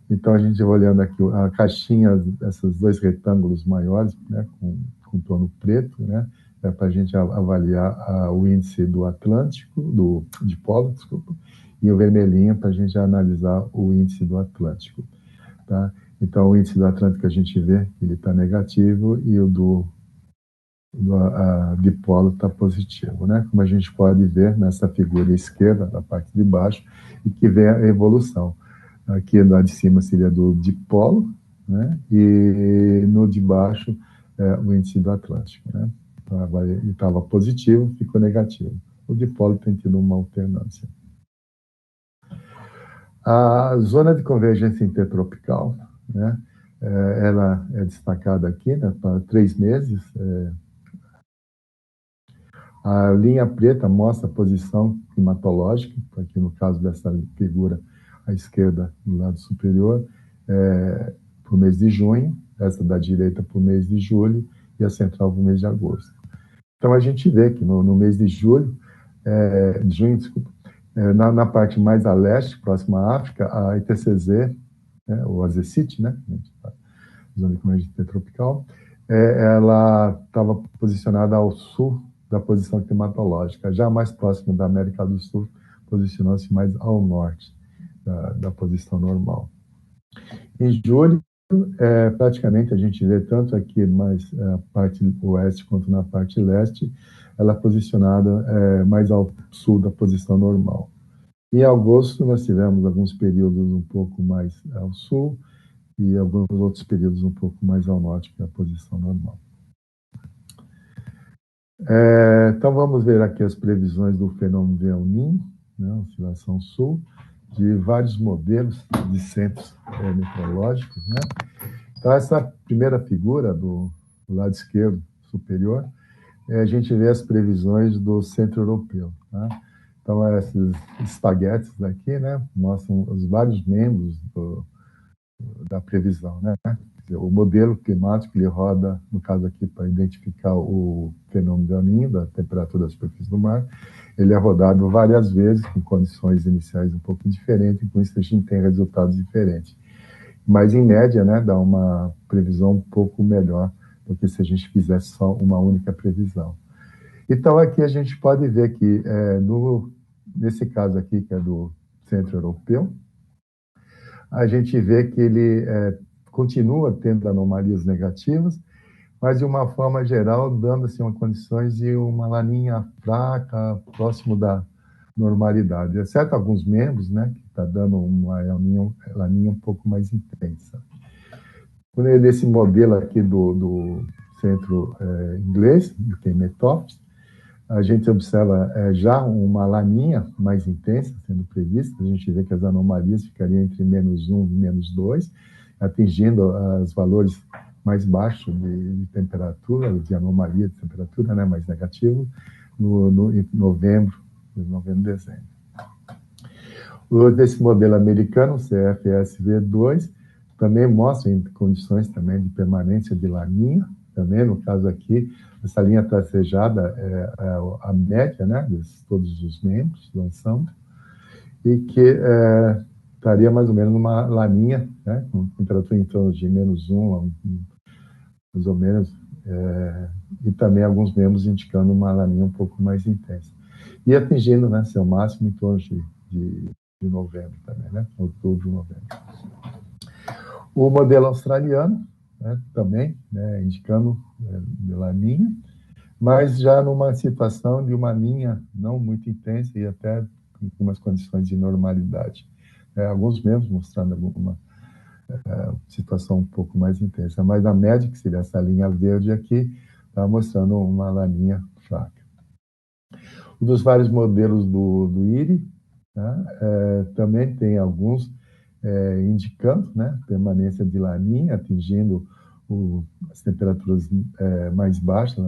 Então, a gente vai olhando aqui a caixinha, esses dois retângulos maiores, né, com torno preto, né, para a gente avaliar o índice do Atlântico, do dipolo, desculpa, e o vermelhinho para a gente analisar o índice do Atlântico, tá? Então, o índice do Atlântico a gente vê que ele está negativo e o do dipolo está positivo, né? Como a gente pode ver nessa figura esquerda, na parte de baixo, e que vem a evolução. Aqui lá de cima seria do dipolo, né? E no de baixo o índice do Atlântico, né? Ele estava positivo, ficou negativo. O dipolo tem tido uma alternância. A zona de convergência intertropical, né? Ela é destacada aqui, né, para 3 meses. A linha preta mostra a posição climatológica, aqui no caso dessa figura à esquerda, no lado superior, para o mês de junho, essa da direita para o mês de julho e a central para o mês de agosto. Então, a gente vê que no mês de junho, desculpa, na parte mais a leste, próxima à África, a ITCZ, o AZCIT, né, zona de convergência intertropical, ela estava posicionada ao sul da posição climatológica, já mais próximo da América do Sul, posicionou-se mais ao norte da posição normal. Em julho, praticamente a gente vê tanto aqui mais a parte oeste quanto na parte leste, ela posicionada mais ao sul da posição normal. Em agosto, nós tivemos alguns períodos um pouco mais ao sul e alguns outros períodos um pouco mais ao norte, que é a posição normal. Então, vamos ver aqui as previsões do fenômeno de El Niño, né, oscilação sul, de vários modelos de centros meteorológicos, né? Então, essa primeira figura do lado esquerdo superior, a gente vê as previsões do Centro Europeu, tá? Então, esses espaguetes aqui, né, mostram os vários membros da previsão, né? O modelo climático, ele roda, no caso aqui, para identificar o fenômeno de El Niño, da temperatura da superfície do mar, ele é rodado várias vezes, com condições iniciais um pouco diferentes, e com isso a gente tem resultados diferentes. Mas, em média, né, dá uma previsão um pouco melhor do que se a gente fizesse só uma única previsão. Então, aqui a gente pode ver que, nesse caso aqui, que é do Centro Europeu, a gente vê que ele continua tendo anomalias negativas, mas de uma forma geral, dando assim, uma condições de uma laninha fraca, próximo da normalidade, exceto alguns membros, né, que está dando uma laninha um pouco mais intensa. Nesse modelo aqui do centro inglês, do Met Office, a gente observa já uma laninha mais intensa sendo prevista. A gente vê que as anomalias ficariam entre -1 e -2, atingindo os valores mais baixos de temperatura, de anomalia de temperatura, né, mais negativo, em novembro, dezembro. Desse modelo americano, CFSV2, também mostra em condições também de permanência de laninha, também no caso aqui, essa linha tracejada é a média, né, de todos os membros do ensemble, e que estaria mais ou menos numa laninha, né, com temperatura em torno de -1, mais ou menos, e também alguns membros indicando uma laninha um pouco mais intensa. E atingindo, né, seu máximo em torno de novembro também, né, outubro, novembro. O modelo australiano, né, também, né, indicando laninha, mas já numa situação de uma linha não muito intensa e até com algumas condições de normalidade. Alguns membros mostrando alguma situação um pouco mais intensa, mas a média, que seria essa linha verde aqui, está mostrando uma laninha fraca. Um dos vários modelos do IRI, né, também tem alguns indicando, né, permanência de laninha, atingindo as temperaturas mais baixas,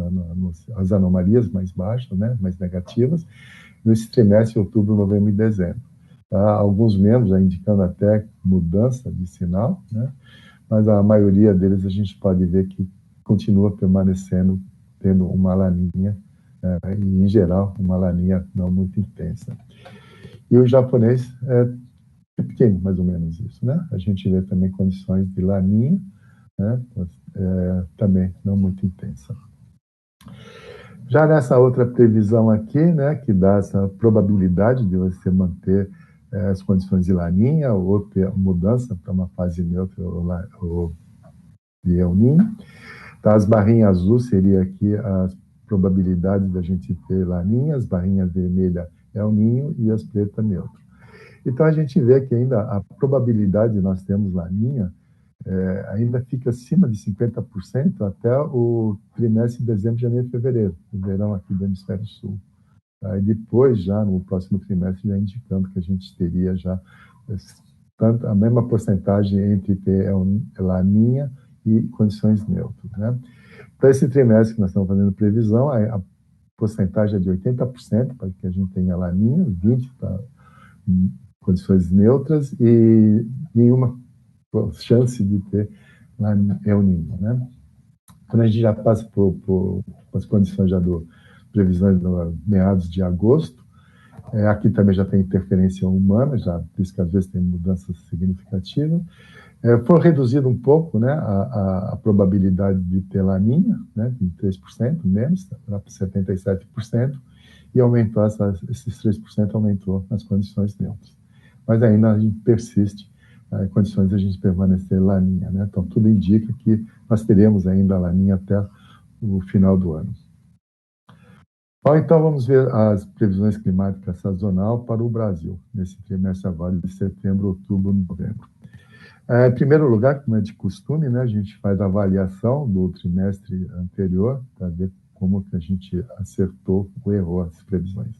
as anomalias mais baixas, né, mais negativas, nesse trimestre, outubro, novembro e dezembro. Alguns membros já indicando até mudança de sinal, né, mas a maioria deles a gente pode ver que continua permanecendo, tendo uma laninha, e em geral, uma laninha não muito intensa. E o japonês é pequeno, mais ou menos isso, né? A gente vê também condições de laninha, né, também não muito intensa. Já nessa outra previsão aqui, né, que dá essa probabilidade de você manter as condições de laninha ou ter mudança para uma fase neutra ou de El Niño. Tá, as barrinhas azul seria aqui as probabilidades da gente ter laninha, as barrinhas vermelhas El Niño e as pretas neutro. Então a gente vê que ainda a probabilidade de nós termos laninha ainda fica acima de 50% até o trimestre de dezembro, janeiro e fevereiro, o verão aqui do hemisfério sul. Tá? E depois, já no próximo trimestre, já indicando que a gente teria já tanto, a mesma porcentagem entre ter laninha e condições neutras, né? Para esse trimestre que nós estamos fazendo previsão, a porcentagem é de 80% para que a gente tenha laninha, 20% para condições neutras e nenhuma chance de ter El Niño, né? Quando a gente já passa por as condições já previsões do meados de agosto, aqui também já tem interferência humana, já por isso que às vezes tem mudanças significativas. Foi reduzido um pouco, né, a probabilidade de ter laninha, né, de 3% menos, para 77%, e aumentou esses 3% aumentou nas condições neutras. Mas ainda a gente persiste condições de a gente permanecer laninha, né? Então tudo indica que nós teremos ainda a laninha até o final do ano. Bom, então vamos ver as previsões climáticas sazonal para o Brasil, nesse trimestre agora de setembro, outubro, novembro. Em primeiro lugar, como é de costume, né, a gente faz a avaliação do trimestre anterior para ver como que a gente acertou ou errou as previsões.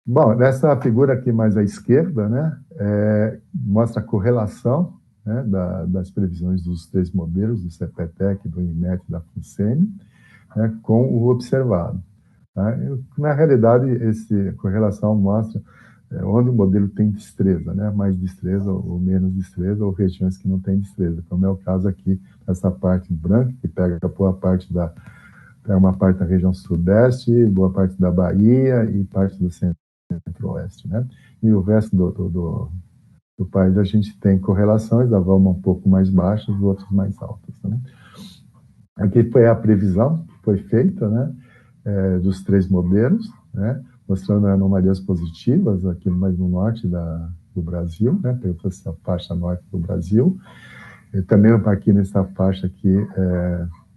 Bom, nessa figura aqui mais à esquerda, né, mostra a correlação, né, das previsões dos três modelos, do CPTEC, do INMET e da FUNSEMI, né, com o observado. Tá? Na realidade, essa correlação mostra onde o modelo tem destreza, né, mais destreza ou menos destreza, ou regiões que não têm destreza, como é o caso aqui, essa parte branca, que pega boa parte uma parte da região sudeste, boa parte da Bahia e parte do centro-oeste, né? E o resto do país a gente tem correlações, da Vama um pouco mais baixas, outras mais altas, né? Aqui foi a previsão que foi feita, né, dos três modelos, né, mostrando anomalias positivas aqui mais no norte do Brasil, né, pela essa faixa norte do Brasil, e também aqui nessa faixa aqui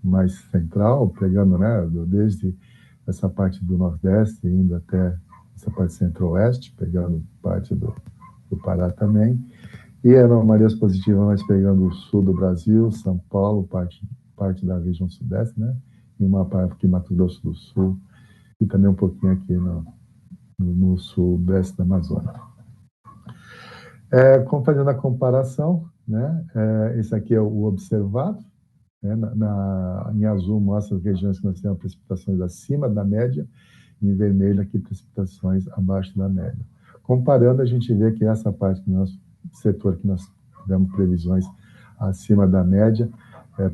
mais central, pegando, né, desde essa parte do Nordeste, indo até essa parte centro-oeste, pegando parte do Pará também, e anomalias positivas mais pegando o sul do Brasil, São Paulo, parte da região sudeste, né, e uma parte aqui, Mato Grosso do Sul e também um pouquinho aqui no sudeste da Amazônia. Fazendo a comparação, né, esse aqui é o observado, né, em azul mostra as regiões que nós temos precipitações acima da média, e em vermelho aqui precipitações abaixo da média. Comparando, a gente vê que essa parte do nosso setor que nós tivemos previsões acima da média,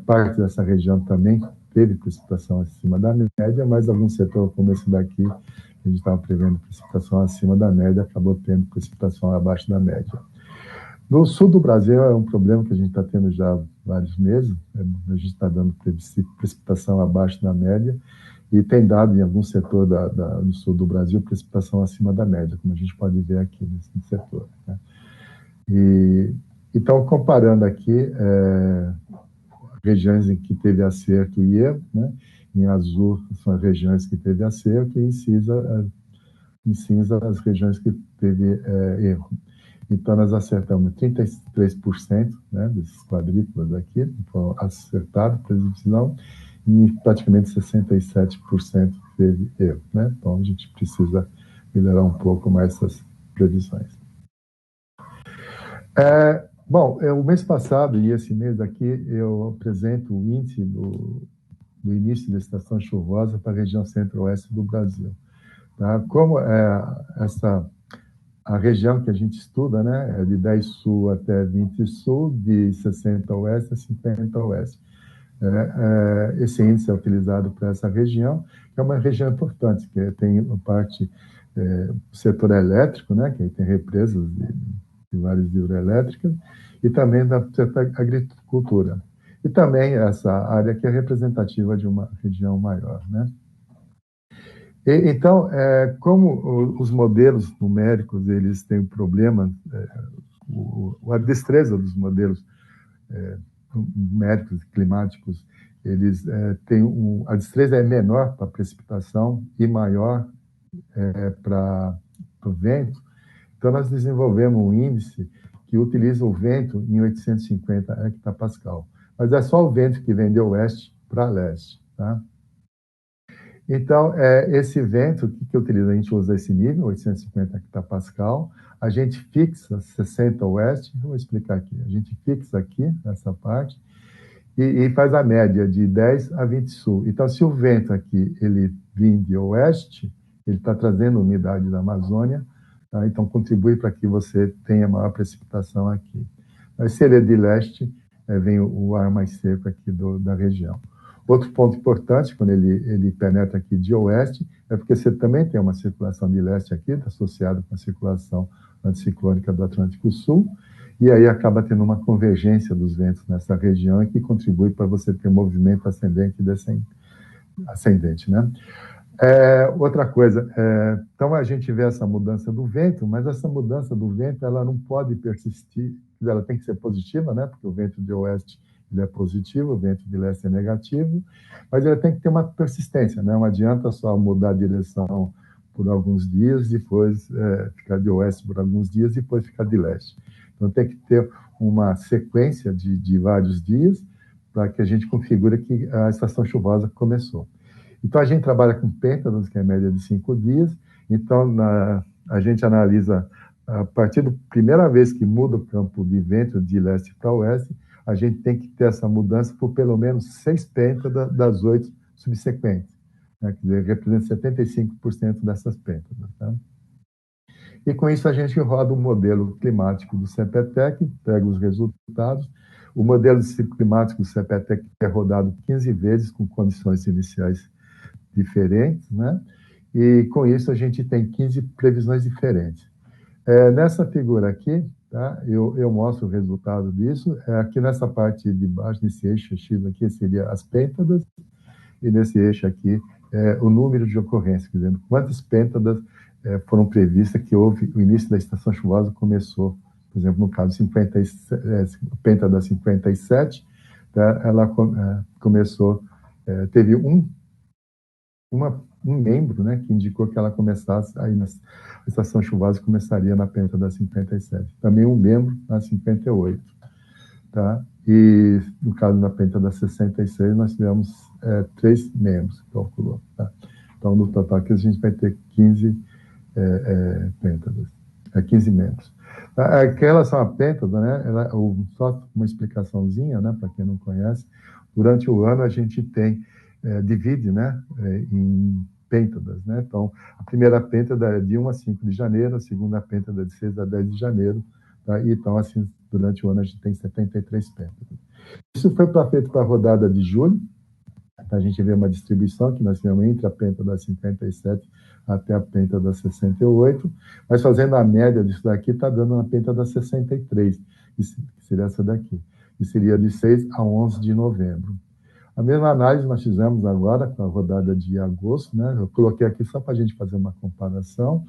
parte dessa região também teve precipitação acima da média, mas algum setor como esse daqui, a gente estava prevendo precipitação acima da média, acabou tendo precipitação abaixo da média. No sul do Brasil é um problema que a gente está tendo já há vários meses, a gente está dando precipitação abaixo da média, e tem dado em algum setor do sul do Brasil precipitação acima da média, como a gente pode ver aqui nesse setor, né? Então, comparando aqui, regiões em que teve acerto e erro, né? Em azul são as regiões que teve acerto, e em cinza as regiões que teve erro. Então, nós acertamos 33%, né, desses quadrículas aqui, foram acertados, previsão, e praticamente 67% teve erro, né? Então, a gente precisa melhorar um pouco mais essas previsões. Bom, o mês passado e esse mês aqui, eu apresento o índice do início da estação chuvosa para a região centro-oeste do Brasil. Tá? Como a região que a gente estuda, né, é de 10 sul até 20 sul, de 60 oeste a 50 oeste. Esse índice é utilizado para essa região, que é uma região importante, que tem a parte do setor elétrico, né, que tem represas de várias hidrelétricas, e também da agricultura. E também essa área que é representativa de uma região maior, né? Então, como os modelos numéricos, eles têm problemas, a destreza dos modelos numéricos e climáticos, eles têm a destreza é menor para precipitação e maior para o vento. Então, nós desenvolvemos um índice que utiliza o vento em 850 hectopascal. Mas é só o vento que vem de oeste para leste, tá? Então, esse vento, o que utiliza? A gente usa esse nível, 850 hectopascal, a gente fixa 60 oeste, vou explicar aqui, a gente fixa aqui, nessa parte, e faz a média de 10 a 20 sul. Então, se o vento aqui, ele vem de oeste, ele está trazendo umidade da Amazônia, tá? Então, contribui para que você tenha maior precipitação aqui. Mas se ele é de leste, vem o ar mais seco aqui da região. Outro ponto importante, quando ele penetra aqui de oeste, é porque você também tem uma circulação de leste aqui, associada com a circulação anticiclônica do Atlântico Sul, e aí acaba tendo uma convergência dos ventos nessa região, e que contribui para você ter movimento ascendente e ascendente, né? Outra coisa, então a gente vê essa mudança do vento, mas essa mudança do vento, ela não pode persistir, ela tem que ser positiva, né? Porque o vento de oeste, ele é positivo, o vento de leste é negativo, mas ele tem que ter uma persistência, né? Não adianta só mudar a direção por alguns dias, depois ficar de oeste por alguns dias, depois ficar de leste. Então, tem que ter uma sequência de vários dias para que a gente configure que a estação chuvosa começou. Então, a gente trabalha com pêntanos, que é a média de 5 dias. Então, a gente analisa, a partir da primeira vez que muda o campo de vento de leste para oeste, a gente tem que ter essa mudança por pelo menos 6 pêntadas das 8 subsequentes, né? Quer dizer, representa 75% dessas pêntadas, tá? E com isso a gente roda o modelo climático do CPTEC, pega os resultados. O modelo climático do CPTEC é rodado 15 vezes com condições iniciais diferentes, né? E com isso a gente tem 15 previsões diferentes. Nessa figura aqui, tá? Eu mostro o resultado disso. Aqui nessa parte de baixo, nesse eixo X aqui, seria as pêntadas, e nesse eixo aqui, o número de ocorrências, quer dizer, quantas pêntadas foram previstas que houve, o início da estação chuvosa começou, por exemplo, no caso, pêntada 57, tá? Ela começou, teve um membro, né, que indicou que ela começasse, aí na estação chuvosa começaria na pêntada 57. Também um membro na 58, tá? E, no caso, na pêntada 66, nós tivemos 3 membros, calculou, tá? Então, no total aqui a gente vai ter 15 pêntadas, 15 membros. Em relação à pêntada, né, só uma explicaçãozinha, né, para quem não conhece, durante o ano a gente tem, divide, né, em pêntadas, né? Então, a primeira pêntada é de 1 a 5 de janeiro, a segunda pêntada de 6 a 10 de janeiro, tá? E então, assim, durante o ano a gente tem 73 pêntadas. Isso foi feito para a rodada de julho, a gente vê uma distribuição que nós temos entre a pêntada 57 até a pêntada 68, mas fazendo a média disso daqui, está dando uma pêntada 63, que seria essa daqui, que seria de 6 a 11 de novembro. A mesma análise nós fizemos agora com a rodada de agosto, né? Eu coloquei aqui só para a gente fazer uma comparação.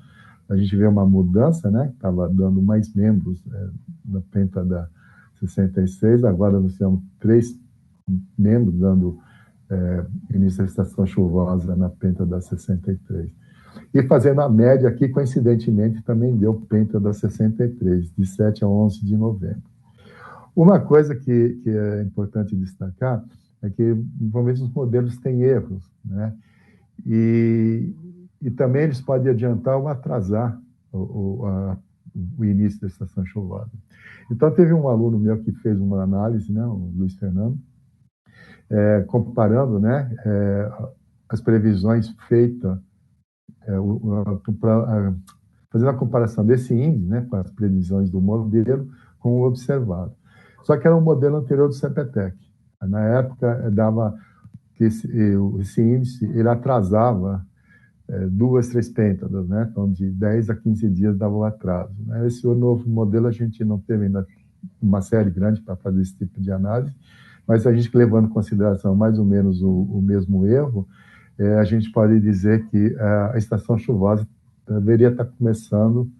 A gente vê uma mudança, né? Estava dando mais membros na pêntada 66, agora nós temos 3 membros dando início da estação chuvosa na pêntada 63. E fazendo a média aqui, coincidentemente, também deu pêntada 63, de 7 a 11 de novembro. Uma coisa que é importante destacar é que, normalmente, os modelos têm erros, né? E também eles podem adiantar ou atrasar o início da estação chuvosa. Então, teve um aluno meu que fez uma análise, né, o Luiz Fernando, comparando, né, as previsões feitas, fazendo a comparação desse índice, né, com as previsões do modelo com o observado. Só que era um modelo anterior do CPTEC. Na época, dava que esse índice ele atrasava 2, 3 pêntadas, né? Então, de 10 a 15 dias dava o atraso. Né? Esse novo modelo a gente não teve ainda uma série grande para fazer esse tipo de análise, mas a gente levando em consideração mais ou menos o mesmo erro, a gente pode dizer que a estação chuvosa deveria estar começando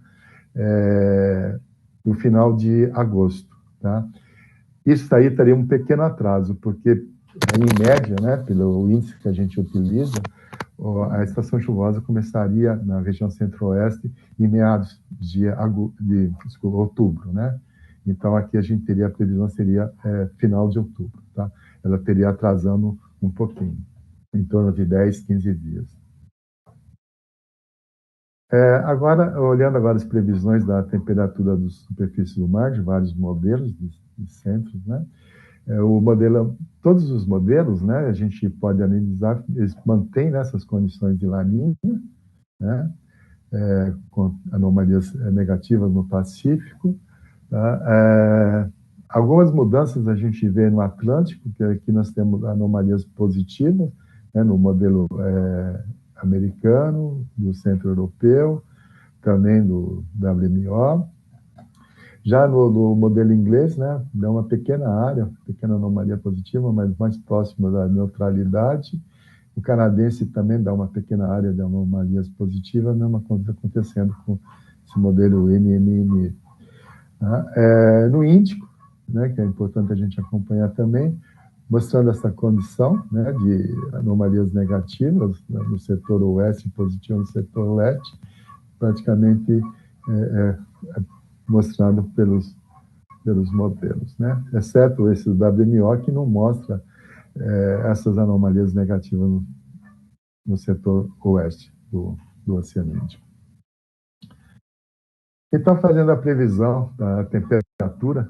no final de agosto, tá? Isso aí teria um pequeno atraso, porque, em média, né, pelo índice que a gente utiliza, a estação chuvosa começaria na região centro-oeste em meados de outubro, né? Então, aqui a gente teria, a previsão seria final de outubro, tá? Ela teria atrasando um pouquinho, em torno de 10, 15 dias. Agora, olhando agora as previsões da temperatura da superfície do mar, de vários modelos de centros, né? Todos os modelos, né, a gente pode analisar, eles mantêm essas condições de laninha, né, com anomalias negativas no Pacífico. Tá? Algumas mudanças a gente vê no Atlântico, que aqui nós temos anomalias positivas, né, no modelo americano, do centro europeu, também do WMO. Já no modelo inglês, né, dá uma pequena área, pequena anomalia positiva, mas mais próxima da neutralidade. O canadense também dá uma pequena área de anomalias positivas, a mesma coisa acontecendo com esse modelo NMM. No Índico, né, que é importante a gente acompanhar também, mostrando essa condição, né, de anomalias negativas, né, no setor oeste, positivo no setor leste, praticamente mostrado pelos modelos, né? Exceto esse WMO, que não mostra essas anomalias negativas no setor oeste do Oceano Índico. Então, fazendo a previsão da temperatura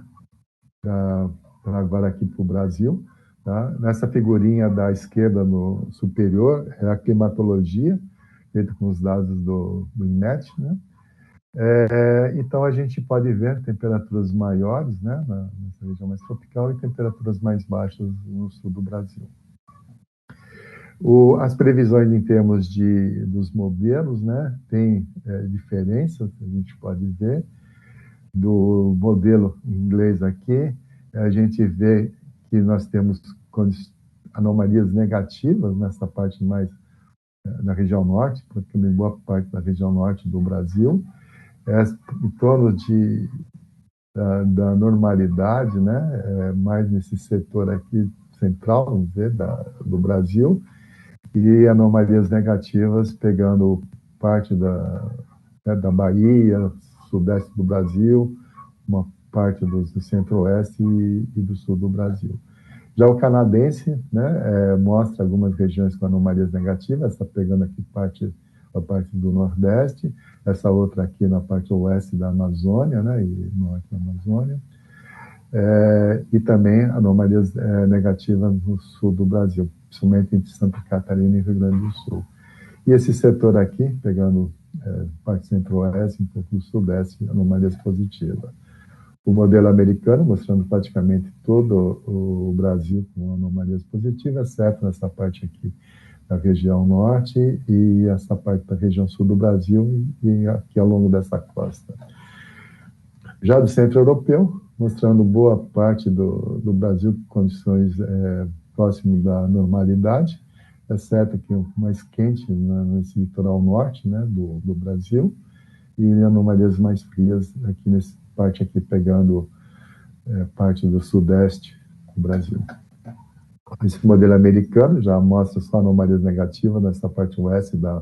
agora aqui para o Brasil, tá? Nessa figurinha da esquerda no superior é a climatologia, feita com os dados do INMET, né? Então, a gente pode ver temperaturas maiores, né, nessa região mais tropical, e temperaturas mais baixas no sul do Brasil. As previsões em termos dos modelos, né, tem diferenças, a gente pode ver. Do modelo inglês aqui, a gente vê que nós temos anomalias negativas nessa parte mais da região norte, porque boa parte da região norte do Brasil, em torno da normalidade, né? Mais nesse setor aqui central, vamos dizer, do Brasil, e anomalias negativas pegando parte da Bahia, sudeste do Brasil, uma parte do centro-oeste e do sul do Brasil. Já o canadense, né, mostra algumas regiões com anomalias negativas, está pegando aqui a parte do Nordeste, essa outra aqui na parte oeste da Amazônia, né, e norte da Amazônia, e também anomalias negativas no sul do Brasil, principalmente entre Santa Catarina e Rio Grande do Sul. E esse setor aqui, pegando parte centro-oeste, um pouco do sudeste, anomalias positivas. O modelo americano, mostrando praticamente todo o Brasil com anomalias positivas, exceto nessa parte aqui da região norte e essa parte da região sul do Brasil e aqui ao longo dessa costa. Já do centro europeu, mostrando boa parte do Brasil com condições próximas da normalidade, exceto aqui um mais quente nesse litoral norte, né, do Brasil, e anomalias mais frias aqui nessa parte aqui, pegando parte do sudeste do Brasil. Esse modelo americano já mostra só anomalias negativas nessa parte oeste da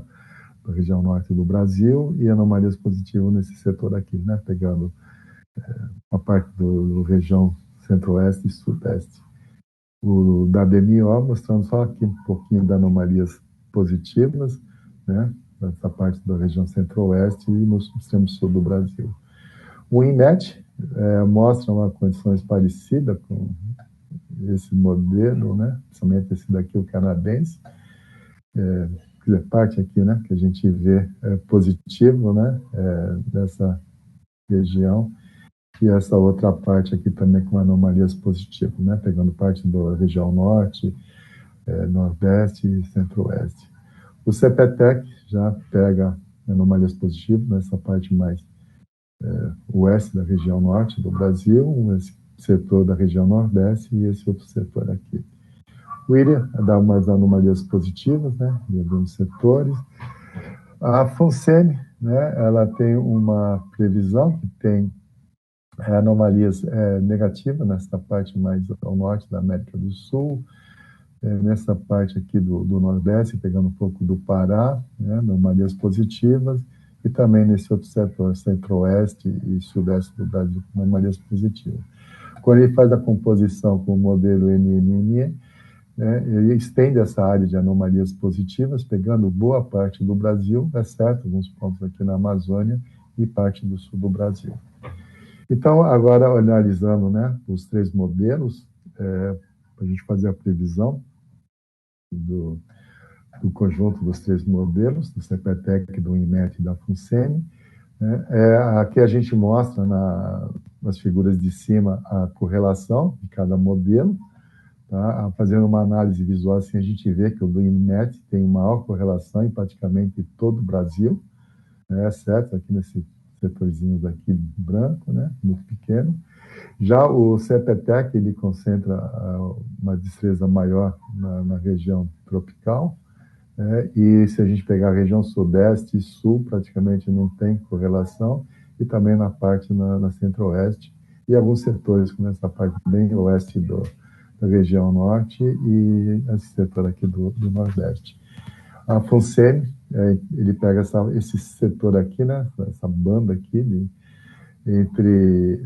região norte do Brasil e anomalias positivas nesse setor aqui, né, pegando a parte do região centro-oeste e sudeste. O WMO mostrando só aqui um pouquinho de anomalias positivas, né, nessa parte da região centro-oeste e no extremo sul do Brasil. O INMET mostra uma condições parecida com esse modelo, né, principalmente esse daqui, o canadense, parte aqui, né, que a gente vê positivo, né, nessa região, e essa outra parte aqui também com anomalias positivas, né, pegando parte da região norte, nordeste e centro-oeste. O CPTEC já pega anomalias positivas nessa parte mais oeste da região norte do Brasil, esse setor da região nordeste e esse outro setor aqui. O IRIA dá umas anomalias positivas, né, em alguns setores. A FUNSEMI, né, ela tem uma previsão que tem anomalias negativas nessa parte mais ao norte da América do Sul, nessa parte aqui do Nordeste, pegando um pouco do Pará, né, anomalias positivas, e também nesse outro setor, centro-oeste e sudeste do Brasil, com anomalias positivas. Quando ele faz a composição com o modelo NNME, né, ele estende essa área de anomalias positivas, pegando boa parte do Brasil, exceto alguns pontos aqui na Amazônia e parte do sul do Brasil. Então, agora, analisando, né, os três modelos, para a gente fazer a previsão do conjunto dos três modelos, do CPTEC, do INMET e da FUNSEMI, né, aqui a gente mostra nas figuras de cima a correlação de cada modelo, tá? Fazendo uma análise visual, assim, a gente vê que o do INMET tem maior correlação em praticamente todo o Brasil, né, exceto aqui nesse setorzinho daqui branco, né, muito pequeno. Já o CPTEC, ele concentra uma destreza maior na região tropical, e se a gente pegar a região sudeste e sul, praticamente não tem correlação, e também na parte na centro-oeste, e alguns setores, como essa parte bem oeste da região norte, e esse setor aqui do nordeste. A FUNSEMI, ele pega esse setor aqui, né, essa banda aqui, entre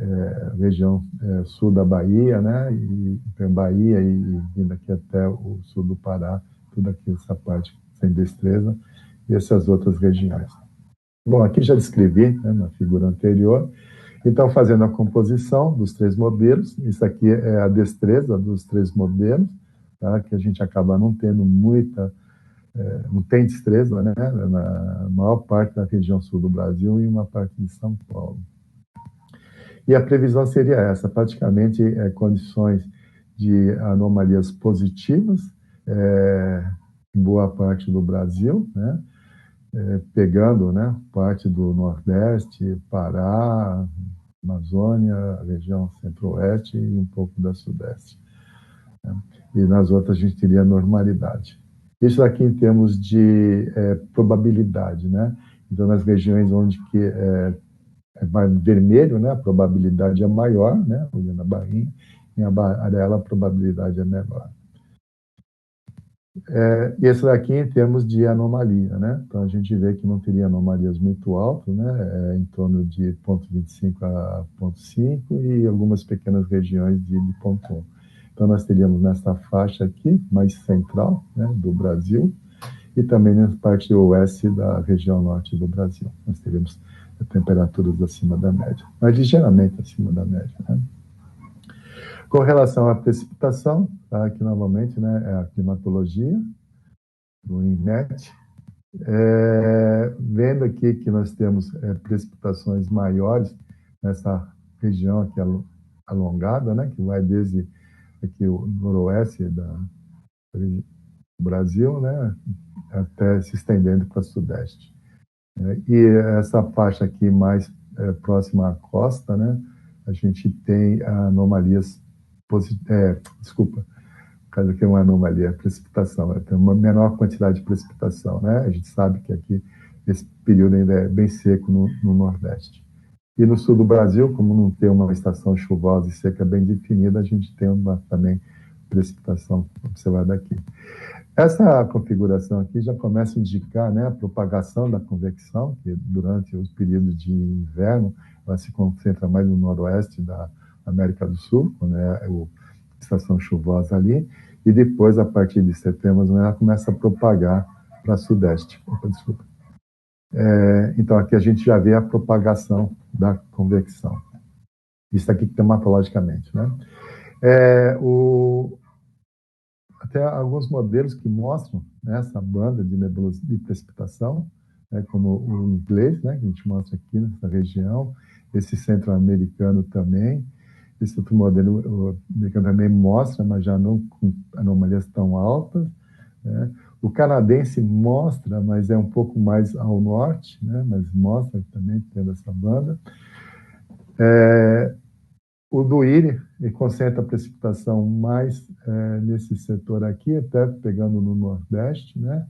a região sul da Bahia, né, e Bahia e vindo aqui até o sul do Pará, tudo aqui, essa parte sem destreza, e essas outras regiões. Bom, aqui já descrevi, né, na figura anterior. Então, fazendo a composição dos três modelos, isso aqui é a destreza dos três modelos, tá, que a gente acaba não tendo não tem destreza, né, na maior parte da região sul do Brasil e uma parte de São Paulo. E a previsão seria essa, praticamente condições de anomalias positivas, em boa parte do Brasil, né, pegando, né, parte do Nordeste, Pará, Amazônia, região Centro-Oeste e um pouco da Sudeste, né? E nas outras a gente teria normalidade. Isso aqui em termos de probabilidade, né? Então, nas regiões onde que vermelho, né, a probabilidade é maior, né, olhando a barrinha, em amarela a probabilidade é menor. E esse daqui em termos de anomalia, né? Então a gente vê que não teria anomalias muito altas, né? Em torno de 0,25 a 0,5 e algumas pequenas regiões de 0,1. Então, nós teríamos nessa faixa aqui, mais central, né, do Brasil, e também na parte oeste da região norte do Brasil. Nós teríamos temperaturas acima da média, mas ligeiramente acima da média, né? Com relação à precipitação, tá, aqui novamente, né, é a climatologia do INMET. Vendo aqui que nós temos precipitações maiores nessa região aqui alongada, né, que vai desde aqui o noroeste do Brasil, né, até se estendendo para o sudeste. E essa faixa aqui mais próxima à costa, né, a gente tem anomalias desculpa, caso que é uma anomalia, precipitação, tem uma menor quantidade de precipitação, né? A gente sabe que aqui esse período ainda é bem seco no Nordeste. E no sul do Brasil, como não tem uma estação chuvosa e seca bem definida, a gente tem também precipitação observada aqui. Essa configuração aqui já começa a indicar, né, a propagação da convecção, que durante os períodos de inverno ela se concentra mais no noroeste da América do Sul, quando é a estação chuvosa ali, e depois, a partir de setembro, ela começa a propagar para sudeste. Desculpa. Então, aqui a gente já vê a propagação da convecção. Isso aqui climatologicamente, né? Até alguns modelos que mostram, né, essa banda de precipitação, né, como o inglês, né, que a gente mostra aqui nessa região, esse centro-americano também. Esse outro modelo o americano também mostra, mas já não com anomalias tão altas, né? O canadense mostra, mas é um pouco mais ao norte, né? Mas mostra também tendo essa banda. O do IRI, ele concentra a precipitação mais nesse setor aqui, até pegando no Nordeste, né?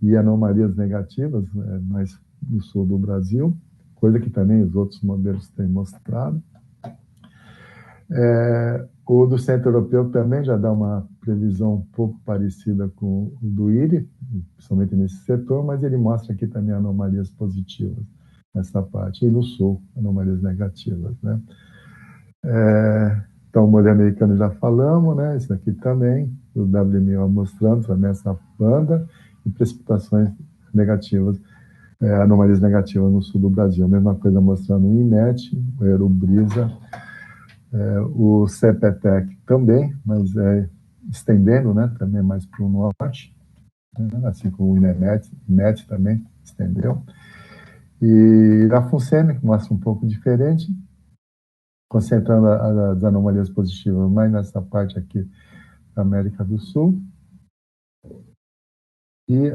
E anomalias negativas, mais no sul do Brasil, coisa que também os outros modelos têm mostrado. O do Centro Europeu também já dá uma previsão um pouco parecida com o do IRI, principalmente nesse setor, mas ele mostra aqui também anomalias positivas nessa parte, e no Sul, anomalias negativas, né? Então, o modelo americano já falamos, né? Isso aqui também, o WMO mostrando também essa banda e precipitações negativas, anomalias negativas no sul do Brasil. A mesma coisa mostrando o INMET, o Aerobrisa, o CPTEC também, mas estendendo, né, também mais para o norte, né, assim como o INMET também estendeu. E a FUNSEMI mostra um pouco diferente, concentrando as anomalias positivas mais nessa parte aqui da América do Sul, e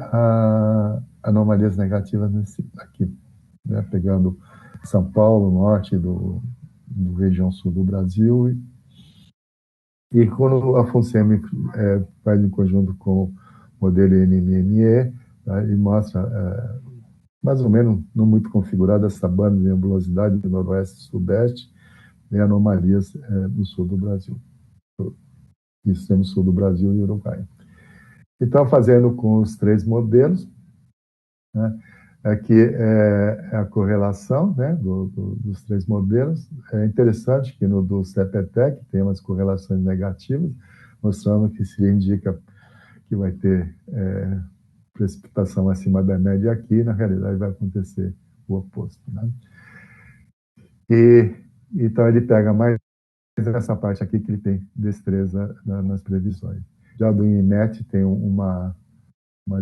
anomalias negativas nesse aqui, né, pegando São Paulo, norte do região sul do Brasil, e quando a FUNSEMI faz em conjunto com o modelo NMME, tá, e mostra mais ou menos, não muito configurada, essa banda de nebulosidade do noroeste e sudeste, e anomalias no sul do Brasil. Isso no sul do Brasil e Uruguai. Então, fazendo com os três modelos, né, aqui é a correlação, né, dos três modelos. É interessante que no do CPTEC tem umas correlações negativas, mostrando que se indica que vai ter precipitação acima da média aqui, na realidade vai acontecer o oposto, né? Então ele pega mais essa parte aqui que ele tem destreza nas previsões. Já do INMET tem uma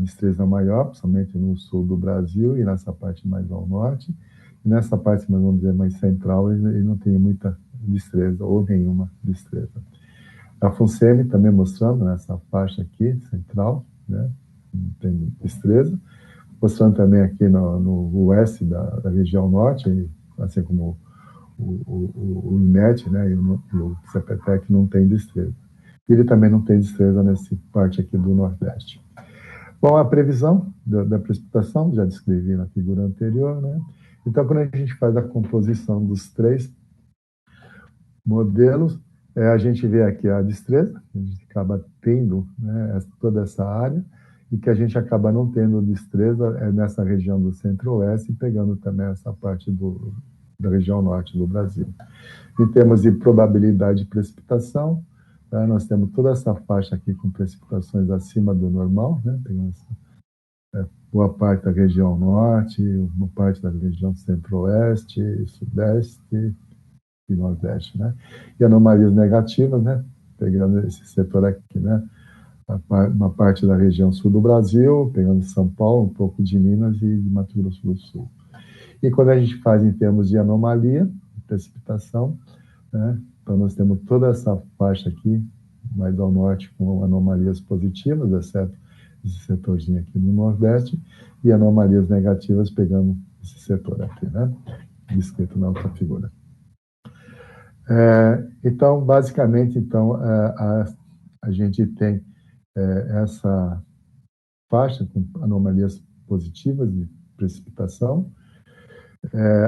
destreza maior, principalmente no sul do Brasil e nessa parte mais ao norte. E nessa parte, vamos dizer, mais central, ele não tem muita destreza ou nenhuma destreza. A FUNSEMI também mostrando nessa faixa aqui, central, né, não tem destreza. Mostrando também aqui no oeste da região norte, assim como o INMET, né, e o CPTEC não tem destreza. Ele também não tem destreza nessa parte aqui do Nordeste. Bom, a previsão da precipitação, já descrevi na figura anterior, né? Então, quando a gente faz a composição dos três modelos, a gente vê aqui a destreza, a gente acaba tendo, né, toda essa área, e que a gente acaba não tendo destreza nessa região do centro-oeste, pegando também essa parte da região norte do Brasil. Em termos de probabilidade de precipitação, tá? Nós temos toda essa faixa aqui com precipitações acima do normal, né? Tem boa parte da região norte, uma parte da região centro-oeste, sudeste e nordeste, né? E anomalias negativas, né? Pegando esse setor aqui, né? Uma parte da região sul do Brasil, pegando São Paulo, um pouco de Minas e de Mato Grosso do Sul. E quando a gente faz em termos de anomalia, de precipitação, né? Então nós temos toda essa faixa aqui, mais ao norte, com anomalias positivas, exceto esse setorzinho aqui no nordeste, e anomalias negativas pegando esse setor aqui, né? Descrito na outra figura. Então, basicamente, então, a gente tem essa faixa com anomalias positivas de precipitação.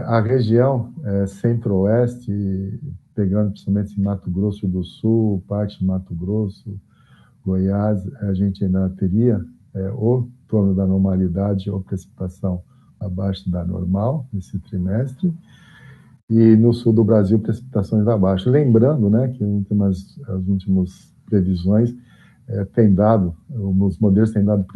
A região centro-oeste, pegando principalmente Mato Grosso do Sul, parte de Mato Grosso, Goiás, a gente ainda teria ou em torno da normalidade ou precipitação abaixo da normal nesse trimestre. E no sul do Brasil, precipitações abaixo. Lembrando, né, que as últimas previsões têm dado, os modelos têm dado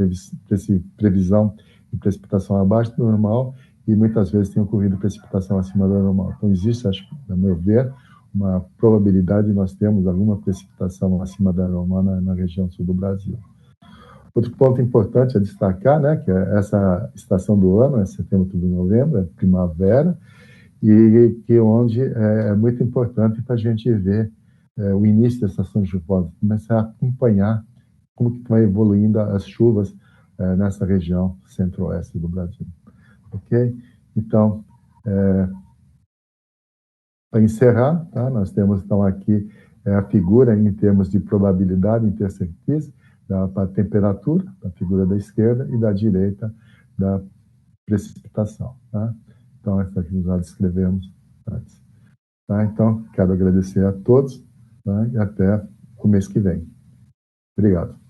previsão de precipitação abaixo do normal e muitas vezes tem ocorrido precipitação acima do normal. Então, existe, acho, a meu ver, uma probabilidade de nós termos alguma precipitação acima da normal na região sul do Brasil. Outro ponto importante a destacar, né, que é essa estação do ano, é setembro, outubro, novembro, é primavera, e que onde é muito importante para a gente ver o início da estação chuvosa, começar a acompanhar como que vai evoluindo as chuvas nessa região centro-oeste do Brasil. Ok? Então, para encerrar, tá? Nós temos então aqui a figura em termos de probabilidade intercertista para a temperatura, da figura da esquerda, e da direita da precipitação. Tá? Então, essa aqui nós já descrevemos antes. Tá? Então, quero agradecer a todos, tá? E até o mês que vem. Obrigado.